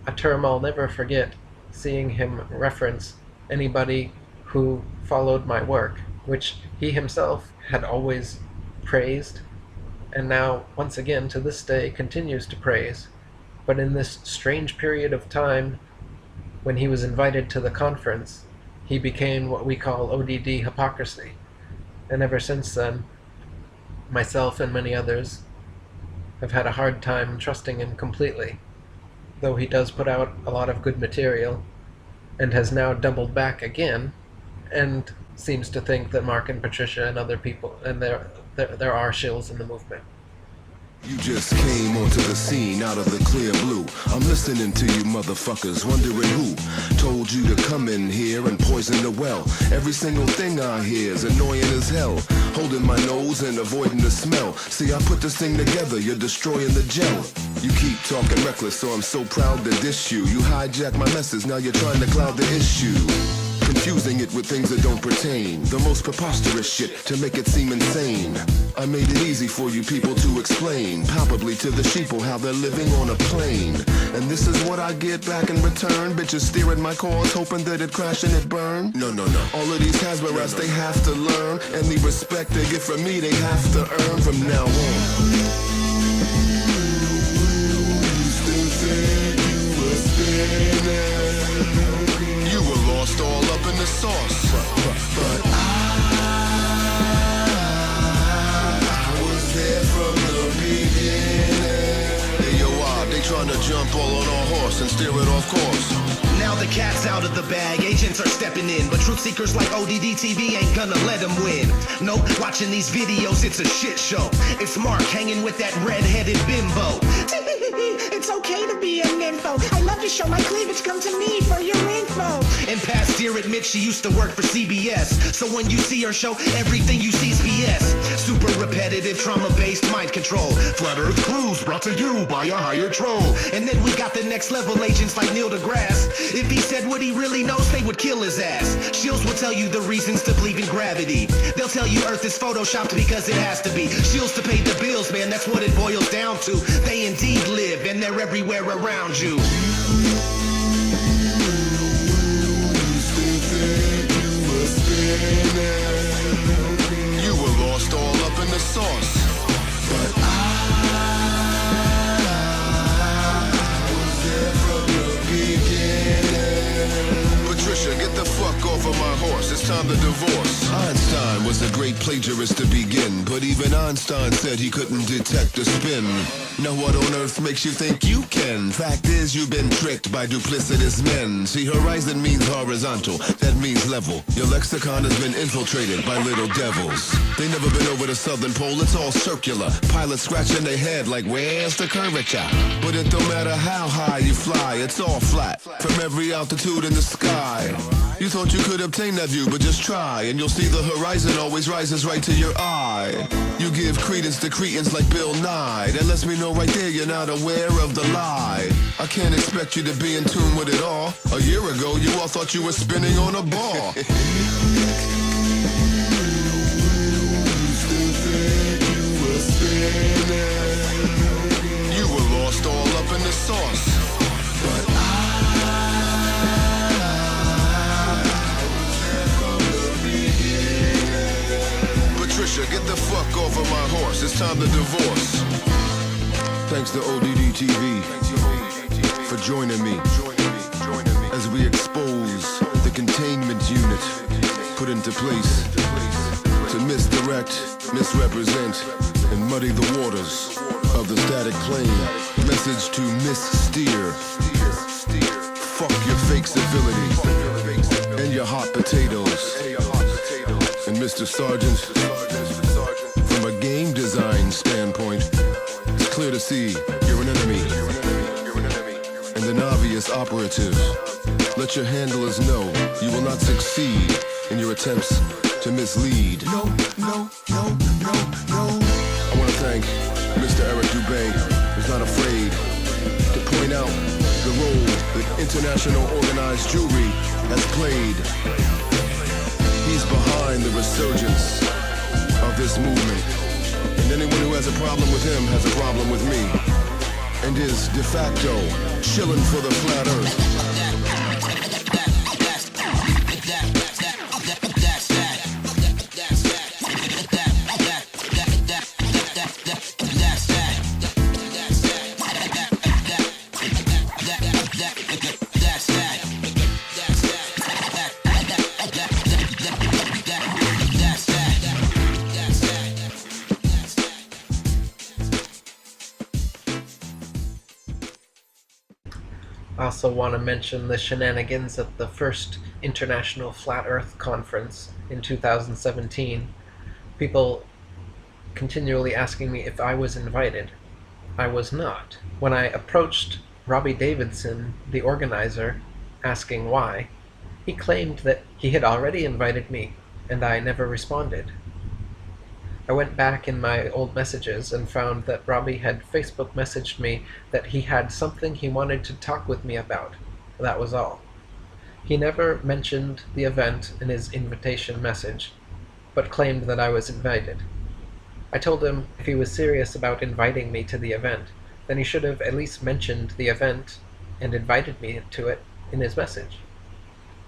a term I'll never forget, seeing him reference anybody who followed my work, which he himself had always praised, and now, once again, to this day, continues to praise. But in this strange period of time, when he was invited to the conference, he became what we call ODD hypocrisy. And ever since then, myself and many others have had a hard time trusting him completely, though he does put out a lot of good material, and has now doubled back again, and seems to think that Mark and Patricia and other people, and there are shills in the movement. You just came onto the scene out of the clear blue. I'm listening to you motherfuckers, wondering who told you to come in here and poison the well. Every single thing I hear is annoying as hell. Holding my nose and avoiding the smell. See, I put this thing together, you're destroying the gel. You keep talking reckless, so I'm so proud to dish you. You hijack my message, now you're trying to cloud the issue. Confusing it with things that don't pertain. The most preposterous shit to make it seem insane. I made it easy for you people to explain palpably to the sheeple how they're living on a plane. And this is what I get back in return. Bitches steering my cause hoping that it crash and it burn. No. All of these Hasbro they have to learn. And the respect they get from me they have to earn from now on. You were lost all up in the sauce, but I was there from the beginning. Hey yo, they trying to jump all on our horse and steer it off course. Now the cat's out of the bag, agents are stepping in, but truth seekers like ODD TV ain't gonna let them win. No, watching these videos, it's a shit show. It's Mark hanging with that red-headed bimbo. It's okay to be an info. I love to show my cleavage. Come to me for your info. And past dear admits she used to work for CBS. So when you see her show, everything you see is BS. Super repetitive, trauma-based mind control. Flat Earth clues brought to you by a higher troll. And then we got the next level agents like Neil deGrasse. If he said what he really knows, they would kill his ass. Shields will tell you the reasons to believe in gravity. They'll tell you Earth is photoshopped because it has to be. Shields to pay the bills, man, that's what it boils down to. They indeed live, and they're everywhere around you. You were lost all up in the sauce, but I was there from the beginning. Patricia, get the fuck off of my horse, it's time to divorce. Einstein was a great plagiarist to begin, but even Einstein said he couldn't detect the spin. Now what on earth makes you think you can? Fact is, you've been tricked by duplicitous men. See, horizon means horizontal, that means level. Your lexicon has been infiltrated by little devils. They never been over the southern pole, it's all circular. Pilots scratching their head like, where's the curvature? But it don't matter how high you fly, it's all flat, from every altitude in the sky. You thought you could obtain that view, but just try, and you'll see the horizon always rises right to your eye. You give credence to cretins like Bill Nye. That lets me know right there you're not aware of the lie. I can't expect you to be in tune with it all. A year ago, you all thought you were spinning on a ball. You were lost all up in the sauce, but Patricia, get fuck off of my horse. It's time to divorce. Thanks to ODD TV for joining me as we expose the containment unit put into place to misdirect, misrepresent, and muddy the waters of the static plane. Message to missteer. Fuck your fake civility and your hot potatoes. And Mr. Sergeant, from a game design standpoint, it's clear to see you're an enemy and an obvious operative. Let your handlers know you will not succeed in your attempts to mislead. No, no, no, no, no. I want to thank Mr. Eric Dubay, who's not afraid to point out the role that international organized Jewry has played. He's behind the resurgence of this movement. And anyone who has a problem with him has a problem with me. And is de facto chilling for the flat earth. I also want to mention the shenanigans at the first International Flat Earth Conference in 2017. People continually asking me if I was invited. I was not. When I approached Robbie Davidson, the organizer, asking why, he claimed that he had already invited me, and I never responded. I went back in my old messages and found that Robbie had Facebook messaged me that he had something he wanted to talk with me about. That was all. He never mentioned the event in his invitation message, but claimed that I was invited. I told him if he was serious about inviting me to the event, then he should have at least mentioned the event and invited me to it in his message.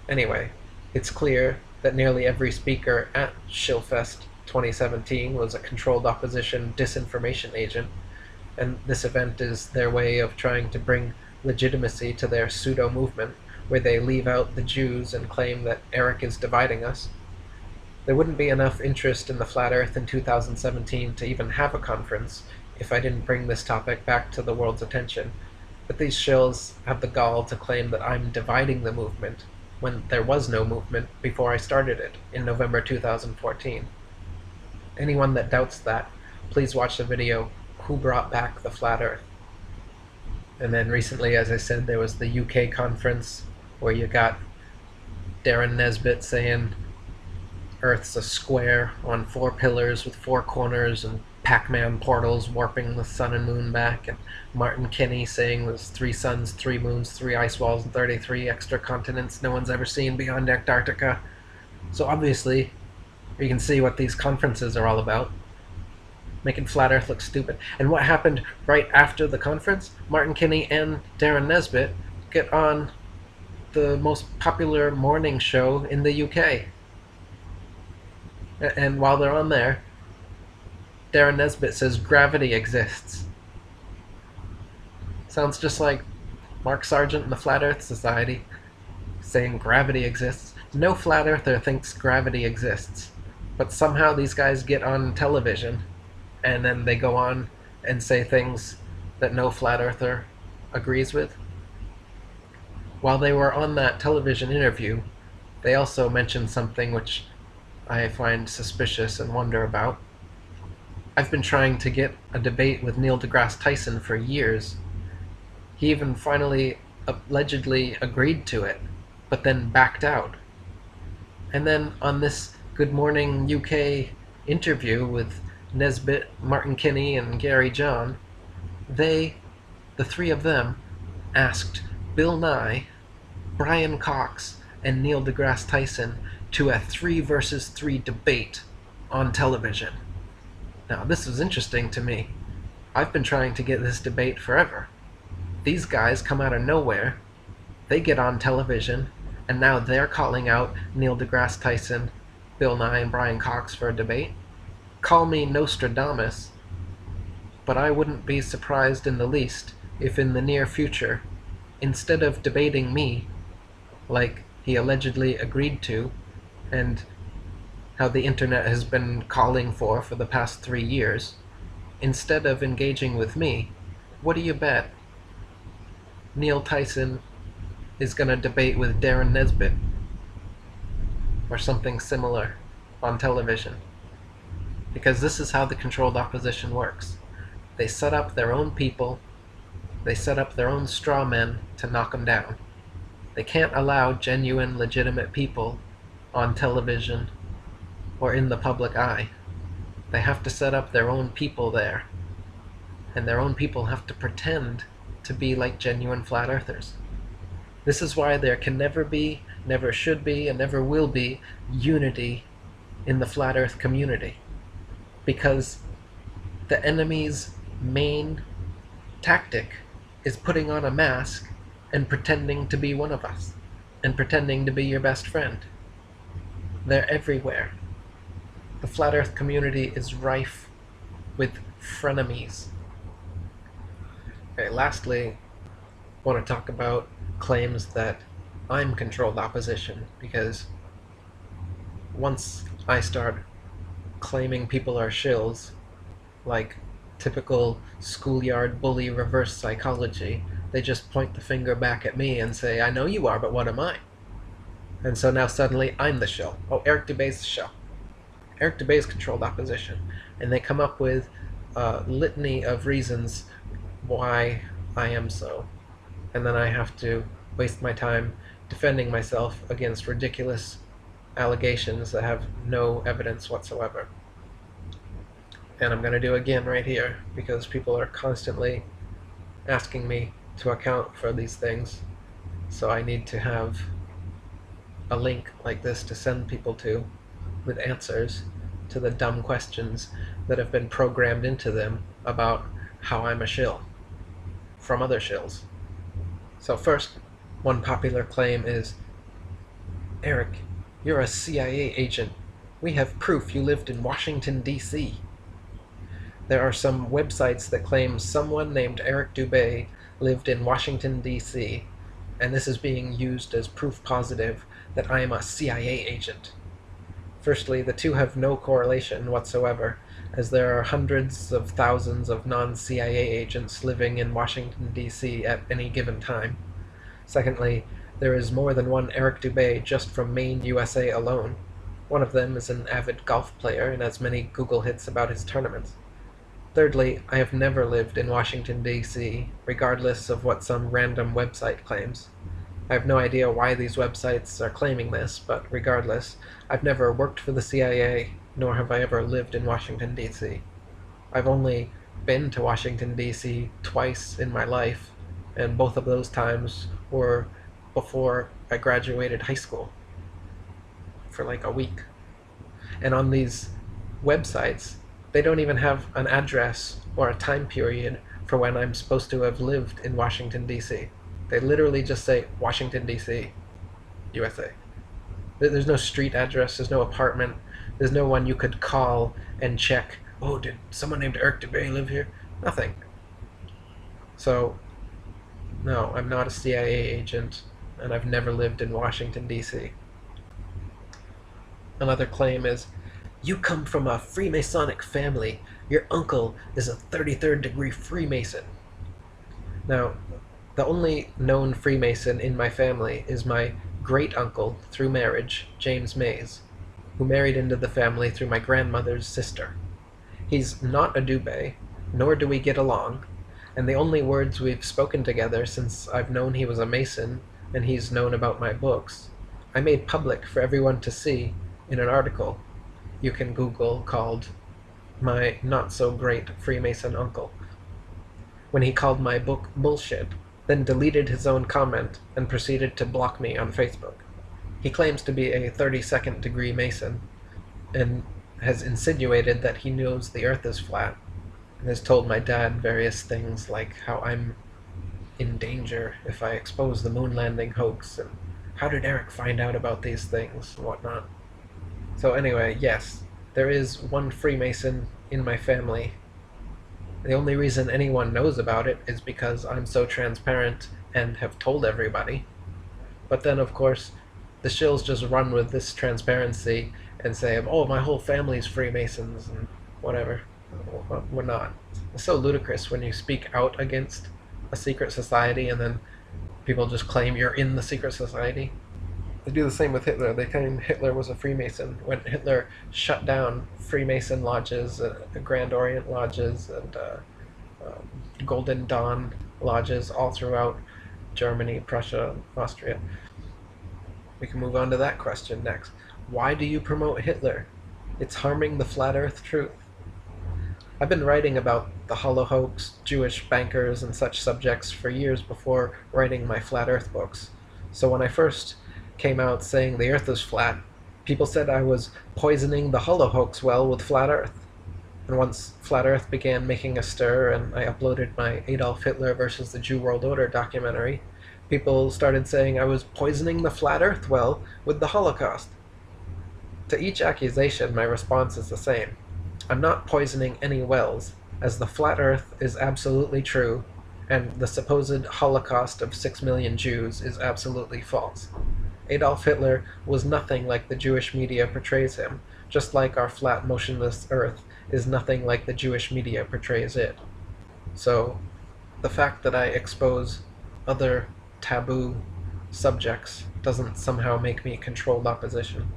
Anyway, it's clear that nearly every speaker at Shillfest 2017 was a controlled opposition disinformation agent, and this event is their way of trying to bring legitimacy to their pseudo-movement, where they leave out the Jews and claim that Eric is dividing us. There wouldn't be enough interest in the Flat Earth in 2017 to even have a conference if I didn't bring this topic back to the world's attention, but these shills have the gall to claim that I'm dividing the movement, when there was no movement before I started it in November 2014. Anyone that doubts that, please watch the video, Who Brought Back the Flat Earth? And then recently, as I said, there was the UK conference where you got Darren Nesbitt saying Earth's a square on 4 pillars with 4 corners and Pac-Man portals warping the sun and moon back, and Martin Kinney saying there's 3 suns, 3 moons, 3 ice walls, and 33 extra continents no one's ever seen beyond Antarctica. So obviously, you can see what these conferences are all about. Making Flat Earth look stupid. And what happened right after the conference? Martin Kinney and Darren Nesbitt get on the most popular morning show in the UK. And while they're on there, Darren Nesbitt says gravity exists. Sounds just like Mark Sargent and the Flat Earth Society saying gravity exists. No flat earther thinks gravity exists. But somehow these guys get on television, and then they go on and say things that no flat earther agrees with. While they were on that television interview, they also mentioned something which I find suspicious and wonder about. I've been trying to get a debate with Neil deGrasse Tyson for years. He even finally allegedly agreed to it, but then backed out. And then on this Good Morning UK interview with Nesbitt, Martin Kinney, and Gary John, the 3 of them, asked Bill Nye, Brian Cox, and Neil deGrasse Tyson to a 3 versus 3 debate on television. Now, this was interesting to me. I've been trying to get this debate forever. These guys come out of nowhere, they get on television, and now they're calling out Neil deGrasse Tyson, Bill Nye, and Brian Cox for a debate. Call me Nostradamus, but I wouldn't be surprised in the least if in the near future, instead of debating me, like he allegedly agreed to, and how the internet has been calling for the past 3 years, instead of engaging with me, what do you bet? Neil Tyson is going to debate with Darren Nesbitt or something similar on television. Because this is how the controlled opposition works. They set up their own people, they set up their own straw men to knock them down. They can't allow genuine, legitimate people on television or in the public eye. They have to set up their own people there. And their own people have to pretend to be like genuine flat earthers. This is why there can never be, never should be, and never will be unity in the flat earth community. Because the enemy's main tactic is putting on a mask and pretending to be one of us, and pretending to be your best friend. They're everywhere. The flat earth community is rife with frenemies. Okay, lastly, I want to talk about claims that I'm controlled opposition, because once I start claiming people are shills, like typical schoolyard bully reverse psychology, they just point the finger back at me and say, I know you are, but what am I? And so now suddenly I'm the shill. Oh, Eric Dubay's the shill. Eric Dubay's controlled opposition. And they come up with a litany of reasons why I am so. And then I have to waste my time defending myself against ridiculous allegations that have no evidence whatsoever. And I'm going to do again right here, because people are constantly asking me to account for these things. So I need to have a link like this to send people to with answers to the dumb questions that have been programmed into them about how I'm a shill from other shills. So first, one popular claim is, Eric, you're a CIA agent. We have proof you lived in Washington, D.C. There are some websites that claim someone named Eric Dubay lived in Washington, D.C., and this is being used as proof positive that I am a CIA agent. Firstly, the two have no correlation whatsoever, as there are hundreds of thousands of non-CIA agents living in Washington, D.C. at any given time. Secondly, there is more than one Eric Dubay just from Maine, USA alone. One of them is an avid golf player and has many Google hits about his tournaments. Thirdly, I have never lived in Washington, D.C., regardless of what some random website claims. I have no idea why these websites are claiming this, but regardless, I've never worked for the CIA, nor have I ever lived in Washington, D.C. I've only been to Washington, D.C. twice in my life, and both of those times were before I graduated high school, for like a week. And on these websites, they don't even have an address or a time period for when I'm supposed to have lived in Washington, D.C. They literally just say Washington, D.C., USA. There's no street address, there's no apartment, there's no one you could call and check, oh, did someone named Eric Dubay live here? Nothing. So, no, I'm not a CIA agent, and I've never lived in Washington, D.C. Another claim is, you come from a Freemasonic family. Your uncle is a 33rd degree Freemason. Now, the only known Freemason in my family is my great-uncle, through marriage, James Mays, who married into the family through my grandmother's sister. He's not a Dubay, nor do we get along, and the only words we've spoken together since I've known he was a Mason and he's known about my books, I made public for everyone to see in an article you can Google called My Not-So-Great Freemason Uncle, when he called my book bullshit, then deleted his own comment and proceeded to block me on Facebook. He claims to be a 32nd degree Mason, and has insinuated that he knows the earth is flat, and has told my dad various things like how I'm in danger if I expose the moon landing hoax, and how did Eric find out about these things, and whatnot. So anyway, yes, There is one Freemason in my family. The only reason anyone knows about it is because I'm so transparent and have told everybody. But then, of course, the shills just run with this transparency and say, oh, my whole family's Freemasons and whatever. We're not. It's so ludicrous when you speak out against a secret society and then people just claim you're in the secret society. They do the same with Hitler. They claim Hitler was a Freemason when Hitler shut down Freemason lodges, Grand Orient lodges, and Golden Dawn lodges all throughout Germany, Prussia, Austria. We can move on to that question next. Why do you promote Hitler? It's harming the flat earth truth. I've been writing about the hollow hoax, Jewish bankers, and such subjects for years before writing my flat earth books. So when I first came out saying the earth is flat, people said I was poisoning the hollow hoax well with flat earth. And once Flat Earth began making a stir and I uploaded my Adolf Hitler versus the Jew World Order documentary, people started saying I was poisoning the Flat Earth well with the Holocaust. To each accusation, my response is the same. I'm not poisoning any wells, as the Flat Earth is absolutely true, and the supposed Holocaust of 6 million Jews is absolutely false. Adolf Hitler was nothing like the Jewish media portrays him, just like our flat, motionless Earth is nothing like the Jewish media portrays it. So, the fact that I expose other taboo subjects doesn't somehow make me controlled opposition.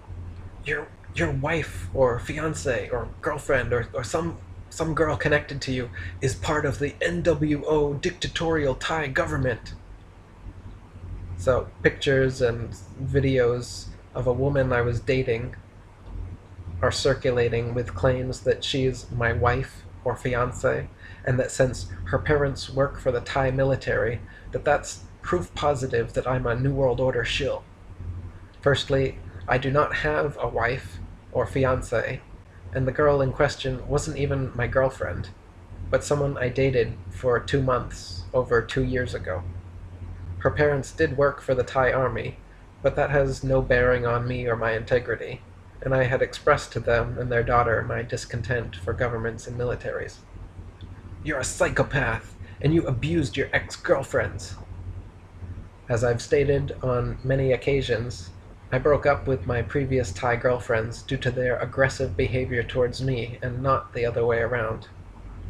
Your wife or fiance or girlfriend or some girl connected to you is part of the NWO dictatorial Thai government. So pictures and videos of a woman I was dating are circulating with claims that she's my wife or fiance, and that since her parents work for the Thai military, that's proof positive that I'm a New World Order shill. Firstly, I do not have a wife or fiance, and the girl in question wasn't even my girlfriend, but someone I dated for 2 months over 2 years ago. Her parents did work for the Thai army, but that has no bearing on me or my integrity, and I had expressed to them and their daughter my discontent for governments and militaries. You're a psychopath, and you abused your ex-girlfriends. As I've stated on many occasions, I broke up with my previous Thai girlfriends due to their aggressive behavior towards me and not the other way around.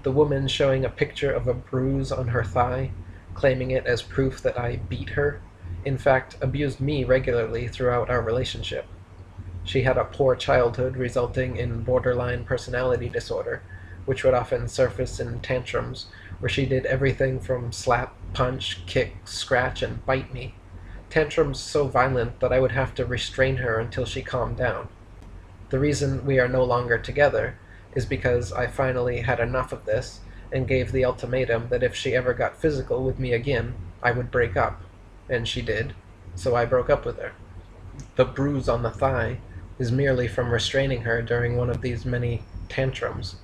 The woman showing a picture of a bruise on her thigh, claiming it as proof that I beat her, in fact abused me regularly throughout our relationship. She had a poor childhood resulting in borderline personality disorder, which would often surface in tantrums, where she did everything from slap, punch, kick, scratch, and bite me. Tantrums so violent that I would have to restrain her until she calmed down. The reason we are no longer together is because I finally had enough of this and gave the ultimatum that if she ever got physical with me again, I would break up. And she did, so I broke up with her. The bruise on the thigh is merely from restraining her during one of these many tantrums.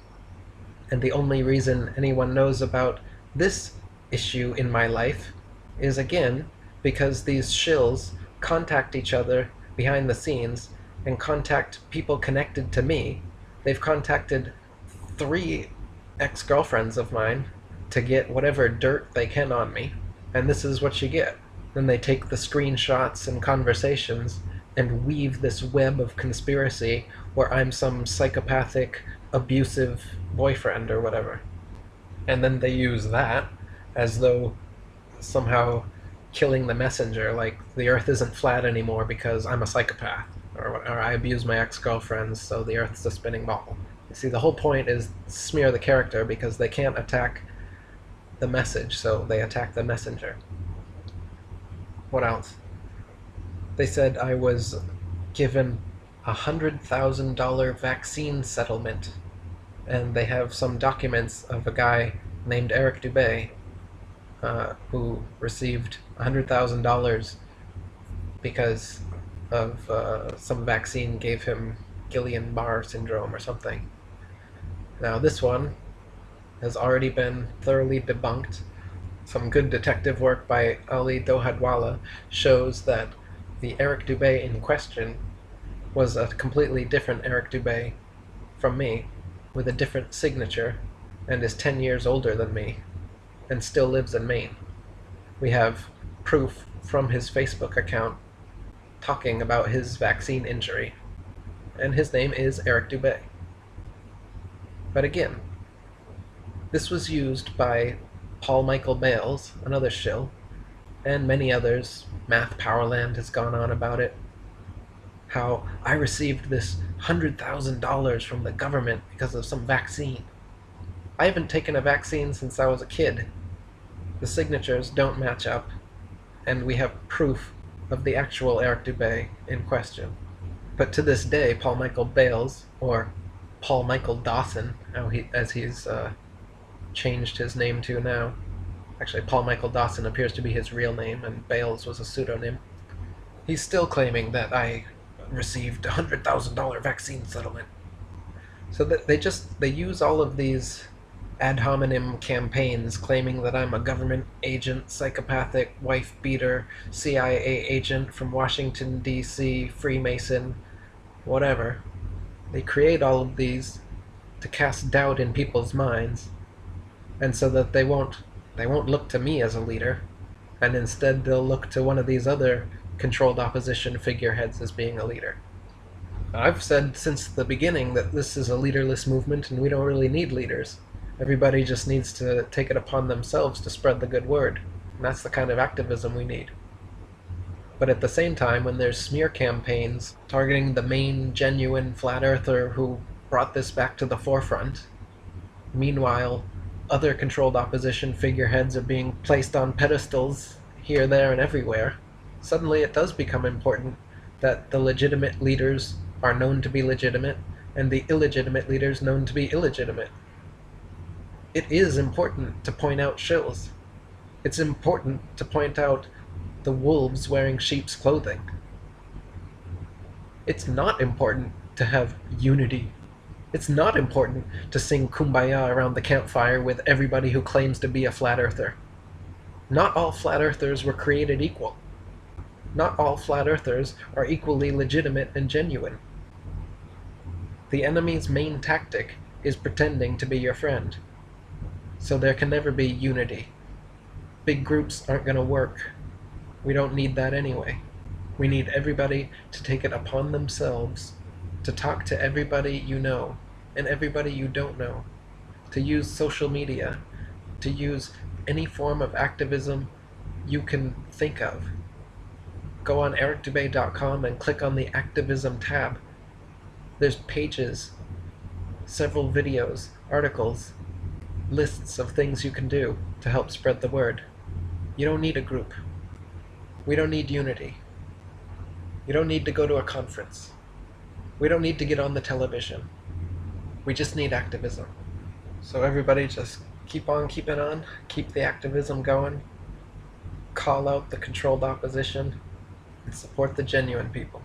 And the only reason anyone knows about this issue in my life is, again, because these shills contact each other behind the scenes and contact people connected to me. They've contacted 3 ex-girlfriends of mine to get whatever dirt they can on me, and this is what you get. Then they take the screenshots and conversations and weave this web of conspiracy where I'm some psychopathic, abusive boyfriend or whatever. And then they use that as though somehow killing the messenger, like the earth isn't flat anymore because I'm a psychopath, or I abuse my ex-girlfriends, so the earth's a spinning ball. You see, the whole point is smear the character because they can't attack the message, so they attack the messenger. What else? They said I was given $100,000 vaccine settlement, and they have some documents of a guy named Eric Dubay who received $100,000 because of some vaccine gave him Guillain-Barré syndrome or something. Now this one has already been thoroughly debunked. Some good detective work by Ali Dohadwala shows that the Eric Dubay in question was a completely different Eric Dubay from me with a different signature and is 10 years older than me and still lives in Maine. We have proof from his Facebook account talking about his vaccine injury, and his name is Eric Dubay. But again, this was used by Paul Michael Bales, another shill, and many others. Math Powerland has gone on about it. How I received this $100,000 from the government because of some vaccine. I haven't taken a vaccine since I was a kid. The signatures don't match up, and we have proof of the actual Eric Dubay in question. But to this day, Paul Michael Bales, or Paul Michael Dawson, as he's changed his name to now. Actually, Paul Michael Dawson appears to be his real name, and Bales was a pseudonym. He's still claiming that I received a $100,000 vaccine settlement. So that they use all of these ad hominem campaigns claiming that I'm a government agent, psychopathic, wife beater, CIA agent from Washington, D.C., Freemason, whatever. They create all of these to cast doubt in people's minds, and so that they won't look to me as a leader, and instead they'll look to one of these other controlled opposition figureheads as being a leader. I've said since the beginning that this is a leaderless movement and we don't really need leaders. Everybody just needs to take it upon themselves to spread the good word, and that's the kind of activism we need. But at the same time, when there's smear campaigns targeting the main genuine flat earther who brought this back to the forefront, meanwhile other controlled opposition figureheads are being placed on pedestals here, there, and everywhere, suddenly it does become important that the legitimate leaders are known to be legitimate and the illegitimate leaders known to be illegitimate. It is important to point out shills. It's important to point out the wolves wearing sheep's clothing. It's not important to have unity. It's not important to sing Kumbaya around the campfire with everybody who claims to be a flat earther. Not all flat earthers were created equal. Not all flat earthers are equally legitimate and genuine. The enemy's main tactic is pretending to be your friend. So there can never be unity. Big groups aren't going to work. We don't need that anyway. We need everybody to take it upon themselves to talk to everybody you know and everybody you don't know, to use social media, to use any form of activism you can think of. Go on ericdubay.com and click on the activism tab. There's pages, several videos, articles, lists of things you can do to help spread the word. You don't need a group. We don't need unity. You don't need to go to a conference. We don't need to get on the television. We just need activism. So everybody just keep on keeping on, keep the activism going, call out the controlled opposition, and support the genuine people.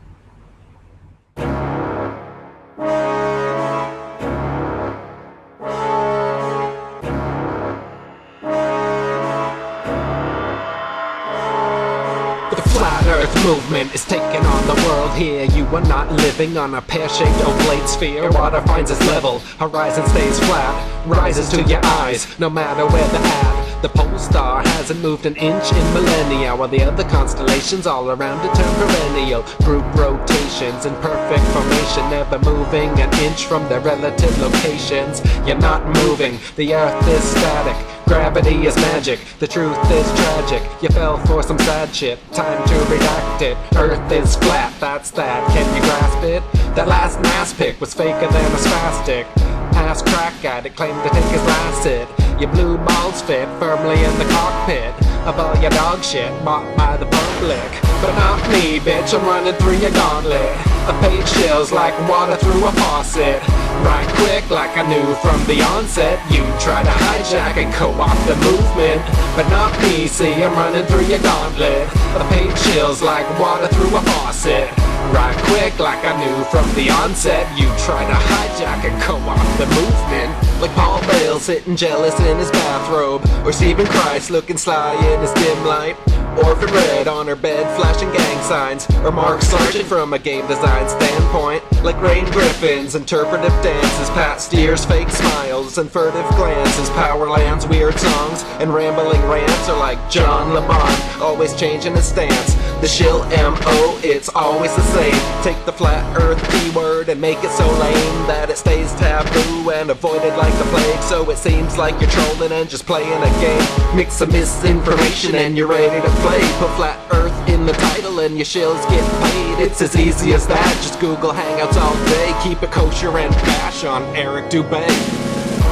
Earth movement is taking on the world here. You are not living on a pear-shaped oblate sphere. Water finds its level, horizon stays flat, rises to your eyes, no matter where they're at. The pole star hasn't moved an inch in millennia, while the other constellations all around it turn perennial. Group rotations in perfect formation, never moving an inch from their relative locations. You're not moving, the earth is static. Gravity is magic, the truth is tragic. You fell for some sad shit, time to redact it. Earth is flat, that's that, can you grasp it? That last NAS pick was faker than a spastic. Ass crack addict claimed to take his last hit. Your blue balls fit firmly in the cockpit of all your dog shit bought by the public. But not me, bitch, I'm running through your gauntlet. The page chills like water through a faucet. Right quick like I knew from the onset. You try to hijack and co-opt the movement, but not me, see I'm running through your gauntlet. The page chills like water through a faucet. Right quick like I knew from the onset. You try to hijack and co-opt the movement. Like Paul Bale sitting jealous in his bathrobe, or Stephen Christ looking sly in his dim light, Orphan Red on her bed, flashing gang signs, or Mark Sargent from a game design standpoint. Like Rain Griffin's interpretive dances, past years, fake smiles, and furtive glances. Powerland's weird songs and rambling rants are like John LeBon, always changing his stance. The shill M.O., it's always the same. Take the flat earth keyword and make it so lame that it stays taboo and avoided like the plague. So it seems like you're trolling and just playing a game. Mix some misinformation and you're ready to play. Put flat earth in the title and your shills get paid. It's as easy as that, just Google Hangouts all day. Keep it kosher and bash on Eric Dubay.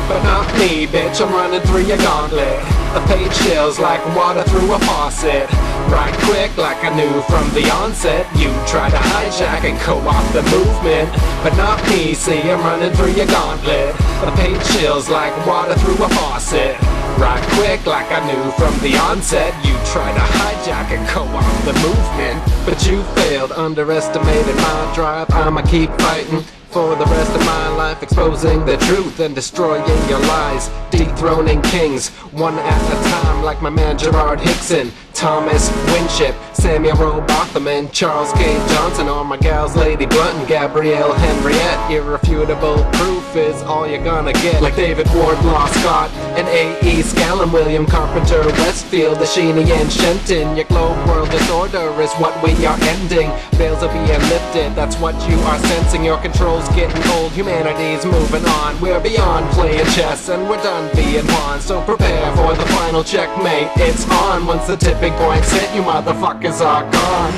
But not me, bitch, I'm running through your gauntlet. The page shills like water through a faucet. Right quick like I knew from the onset. You try to hijack and co-opt the movement. But not me, see, I'm running through your gauntlet. The page shills like water through a faucet. Right quick like I knew from the onset. You try to hijack and co-opt the movement. But you failed, underestimated my drive. I'ma keep fighting for the rest of my life, exposing the truth and destroying your lies. Dethroning kings, one at a time, like my man Gerard Hickson, Thomas Winship, Samuel Robotham, and Charles K. Johnson, or my gals Lady Blunt and Gabrielle Henriette. Irrefutable proof is all you're gonna get. Like David Wardlaw Scott and A.E. Scallon, William Carpenter, Westfield, Ashini, and Shenton. Your globe world disorder is what we are ending. Veils are being lifted, that's what you are sensing. Your control's getting old, humanity's moving on. We're beyond playing chess and we're done being pawns. So prepare for the final checkmate, it's on. Once the tipping point's hit, you motherfuckers are gone.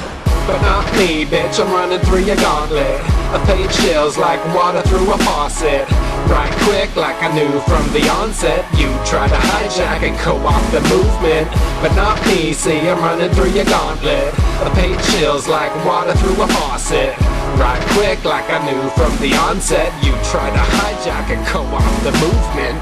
But not me, bitch, I'm running through your gauntlet. A page shills like water through a faucet. Right quick like I knew from the onset. You try to hijack and co-opt the movement. But not me, see, I'm running through your gauntlet. A page shills like water through a faucet. Right quick like I knew from the onset. You try to hijack and co-opt the movement.